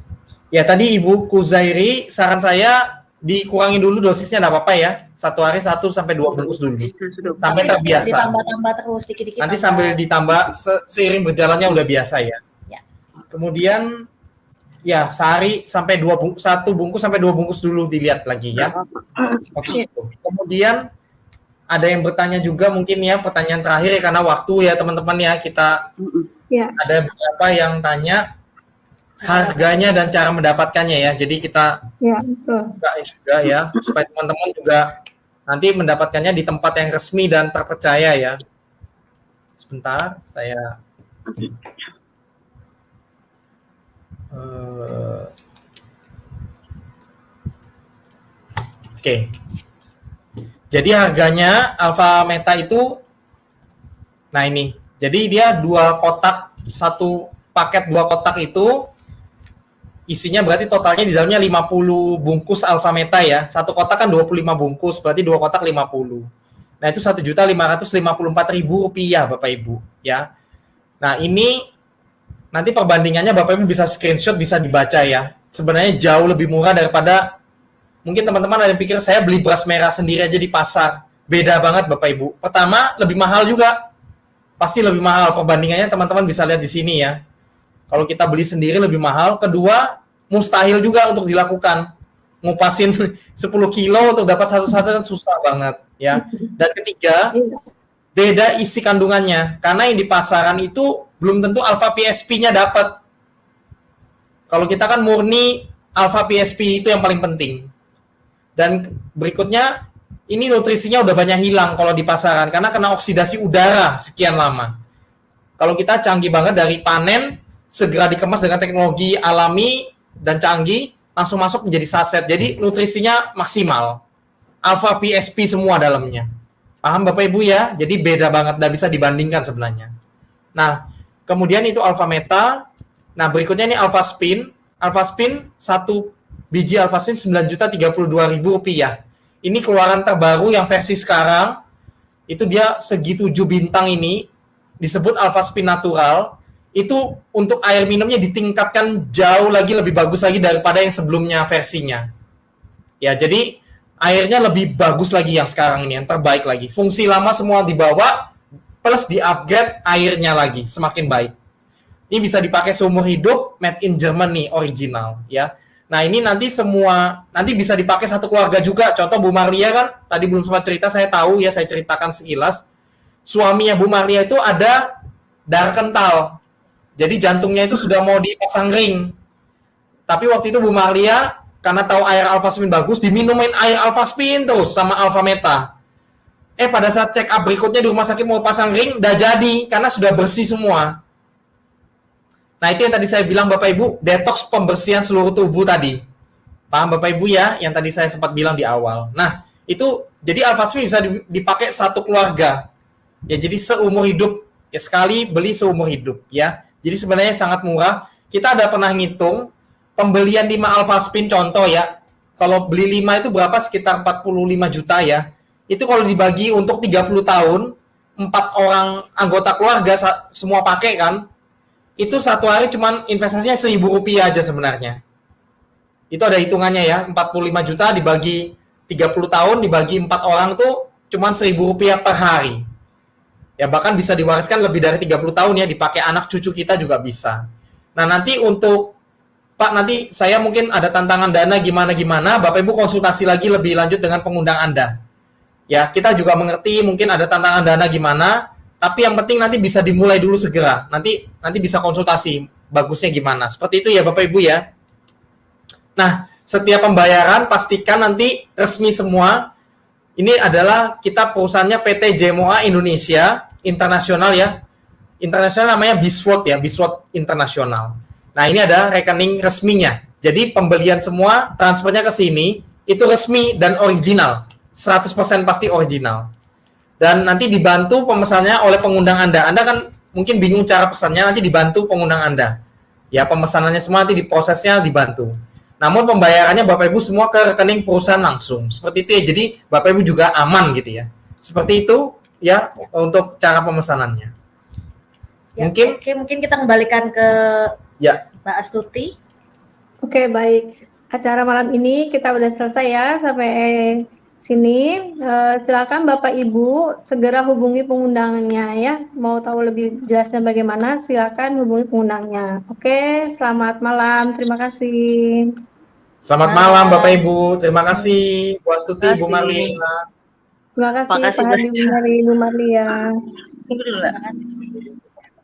Ya tadi Ibu Kuzairi, saran saya dikurangi dulu dosisnya, enggak apa-apa ya. Satu hari 1 sampai 2 bungkus dulu. Sampai terbiasa. Ditambah-tambah terus dikit-dikit. Nanti sambil ditambah seiring berjalannya udah biasa ya. Ya. Kemudian ya sehari sampai 1 bungkus sampai 2 bungkus dulu dilihat lagi ya. Seperti itu. Kemudian ada yang bertanya juga mungkin ya, pertanyaan terakhir ya karena waktu ya teman-teman ya, kita ada beberapa yang tanya harganya dan cara mendapatkannya ya. Jadi kita buka juga ya supaya teman-teman juga nanti mendapatkannya di tempat yang resmi dan terpercaya ya. Sebentar, saya Oke. Jadi harganya Alpha-Meta itu, nah ini, jadi dia 2 kotak, 1 paket 2 kotak itu isinya berarti totalnya di dalamnya 50 bungkus Alpha-Meta ya. 1 kotak kan 25 bungkus, berarti 2 kotak 50. Nah itu Rp1.554.000 Bapak Ibu ya. Nah ini nanti perbandingannya Bapak Ibu bisa screenshot, bisa dibaca ya. Sebenarnya jauh lebih murah daripada, mungkin teman-teman ada yang pikir saya beli beras merah sendiri aja di pasar. Beda banget Bapak Ibu. Pertama, lebih mahal juga. Pasti lebih mahal. Perbandingannya teman-teman bisa lihat di sini ya. Kalau kita beli sendiri lebih mahal. Kedua, mustahil juga untuk dilakukan. Ngupasin 10 kilo untuk dapat satu-satu kan susah banget ya. Dan ketiga, beda isi kandungannya. Karena yang di pasaran itu belum tentu alpha PSP-nya dapat. Kalau kita kan murni alpha PSP itu yang paling penting. Dan berikutnya, ini nutrisinya udah banyak hilang kalau di pasaran karena kena oksidasi udara sekian lama. Kalau kita canggih banget dari panen, segera dikemas dengan teknologi alami dan canggih, langsung masuk menjadi saset. Jadi nutrisinya maksimal. Alpha PSP semua dalamnya. Paham Bapak Ibu ya? Jadi beda banget, nggak bisa dibandingkan sebenarnya. Nah, kemudian itu Alpha-Meta. Nah, berikutnya ini Alpha-Spin. Alpha-Spin 1 biji Alpha-Spin Rp9.032.000. Ini keluaran terbaru yang versi sekarang. Itu dia segi 7 bintang ini. Disebut Alpha-Spin natural. Itu untuk air minumnya ditingkatkan jauh lagi, lebih bagus lagi daripada yang sebelumnya versinya. Ya, jadi airnya lebih bagus lagi yang sekarang ini, yang terbaik lagi. Fungsi lama semua dibawa, plus di-upgrade airnya lagi, semakin baik. Ini bisa dipakai seumur hidup, made in Germany, original. Ya. Nah, ini nanti bisa dipakai satu keluarga juga. Contoh Bu Marlia kan, tadi belum sempat cerita, saya tahu ya, saya ceritakan sekilas. Suaminya Bu Marlia itu ada darah kental. Jadi jantungnya itu sudah mau dipasang ring. Tapi waktu itu Bu Marlia, karena tahu air Alpha-Spin bagus, diminumin air Alpha-Spin terus sama Alpha-Meta. Pada saat check up berikutnya di rumah sakit mau pasang ring, udah jadi, karena sudah bersih semua. Nah, itu yang tadi saya bilang Bapak Ibu, detox pembersihan seluruh tubuh tadi. Paham Bapak Ibu ya, yang tadi saya sempat bilang di awal. Nah, itu, jadi Alpha-Spin bisa dipakai satu keluarga. Ya, jadi seumur hidup. Ya, sekali beli seumur hidup, ya. Jadi sebenarnya sangat murah. Kita ada pernah ngitung, pembelian 5 Alpha-Spin contoh ya, kalau beli 5 itu berapa? Sekitar 45 juta ya. Itu kalau dibagi untuk 30 tahun, 4 orang anggota keluarga semua pakai kan, itu satu hari cuman investasinya Rp1.000 aja sebenarnya. Itu ada hitungannya ya, 45 juta dibagi 30 tahun, dibagi 4 orang tuh cuman Rp1.000 per hari. Ya bahkan bisa diwariskan lebih dari 30 tahun ya, dipakai anak cucu kita juga bisa. Nah nanti untuk Pak, nanti saya mungkin ada tantangan dana gimana-gimana, Bapak Ibu konsultasi lagi lebih lanjut dengan pengundang Anda. Ya, kita juga mengerti mungkin ada tantangan dana gimana, tapi yang penting nanti bisa dimulai dulu segera. Nanti bisa konsultasi bagusnya gimana. Seperti itu ya Bapak Ibu ya. Nah, setiap pembayaran pastikan nanti resmi semua. Ini adalah kita perusahaannya PT JMOA Indonesia Internasional ya. Internasional namanya Biswot ya, Biswot Internasional. Nah, ini ada rekening resminya. Jadi pembelian semua transfernya ke sini itu resmi dan original. 100% pasti original. Dan nanti dibantu pemesannya oleh pengundang Anda. Anda kan mungkin bingung cara pesannya, nanti dibantu pengundang Anda. Ya, pemesanannya semua nanti diprosesnya dibantu. Namun pembayarannya Bapak Ibu semua ke rekening perusahaan langsung. Seperti itu ya. Jadi Bapak Ibu juga aman gitu ya. Seperti itu ya untuk cara pemesanannya. Ya, Mungkin mungkin kita kembalikan ke ya. Mbak Astuti. Oke, baik. Acara malam ini kita udah selesai ya sampai sini. Silakan Bapak Ibu segera hubungi pengundangnya ya. Mau tahu lebih jelasnya bagaimana, silakan hubungi pengundangnya. Oke, selamat malam. Terima kasih. Selamat malam Bapak Ibu. Terima kasih Bu Astuti, Bu Marlina. Terima kasih Makasih Pak Hadi, Bu banyak. Mari, Bu Marlia. Tunggu dulu, Mbak. Terima kasih.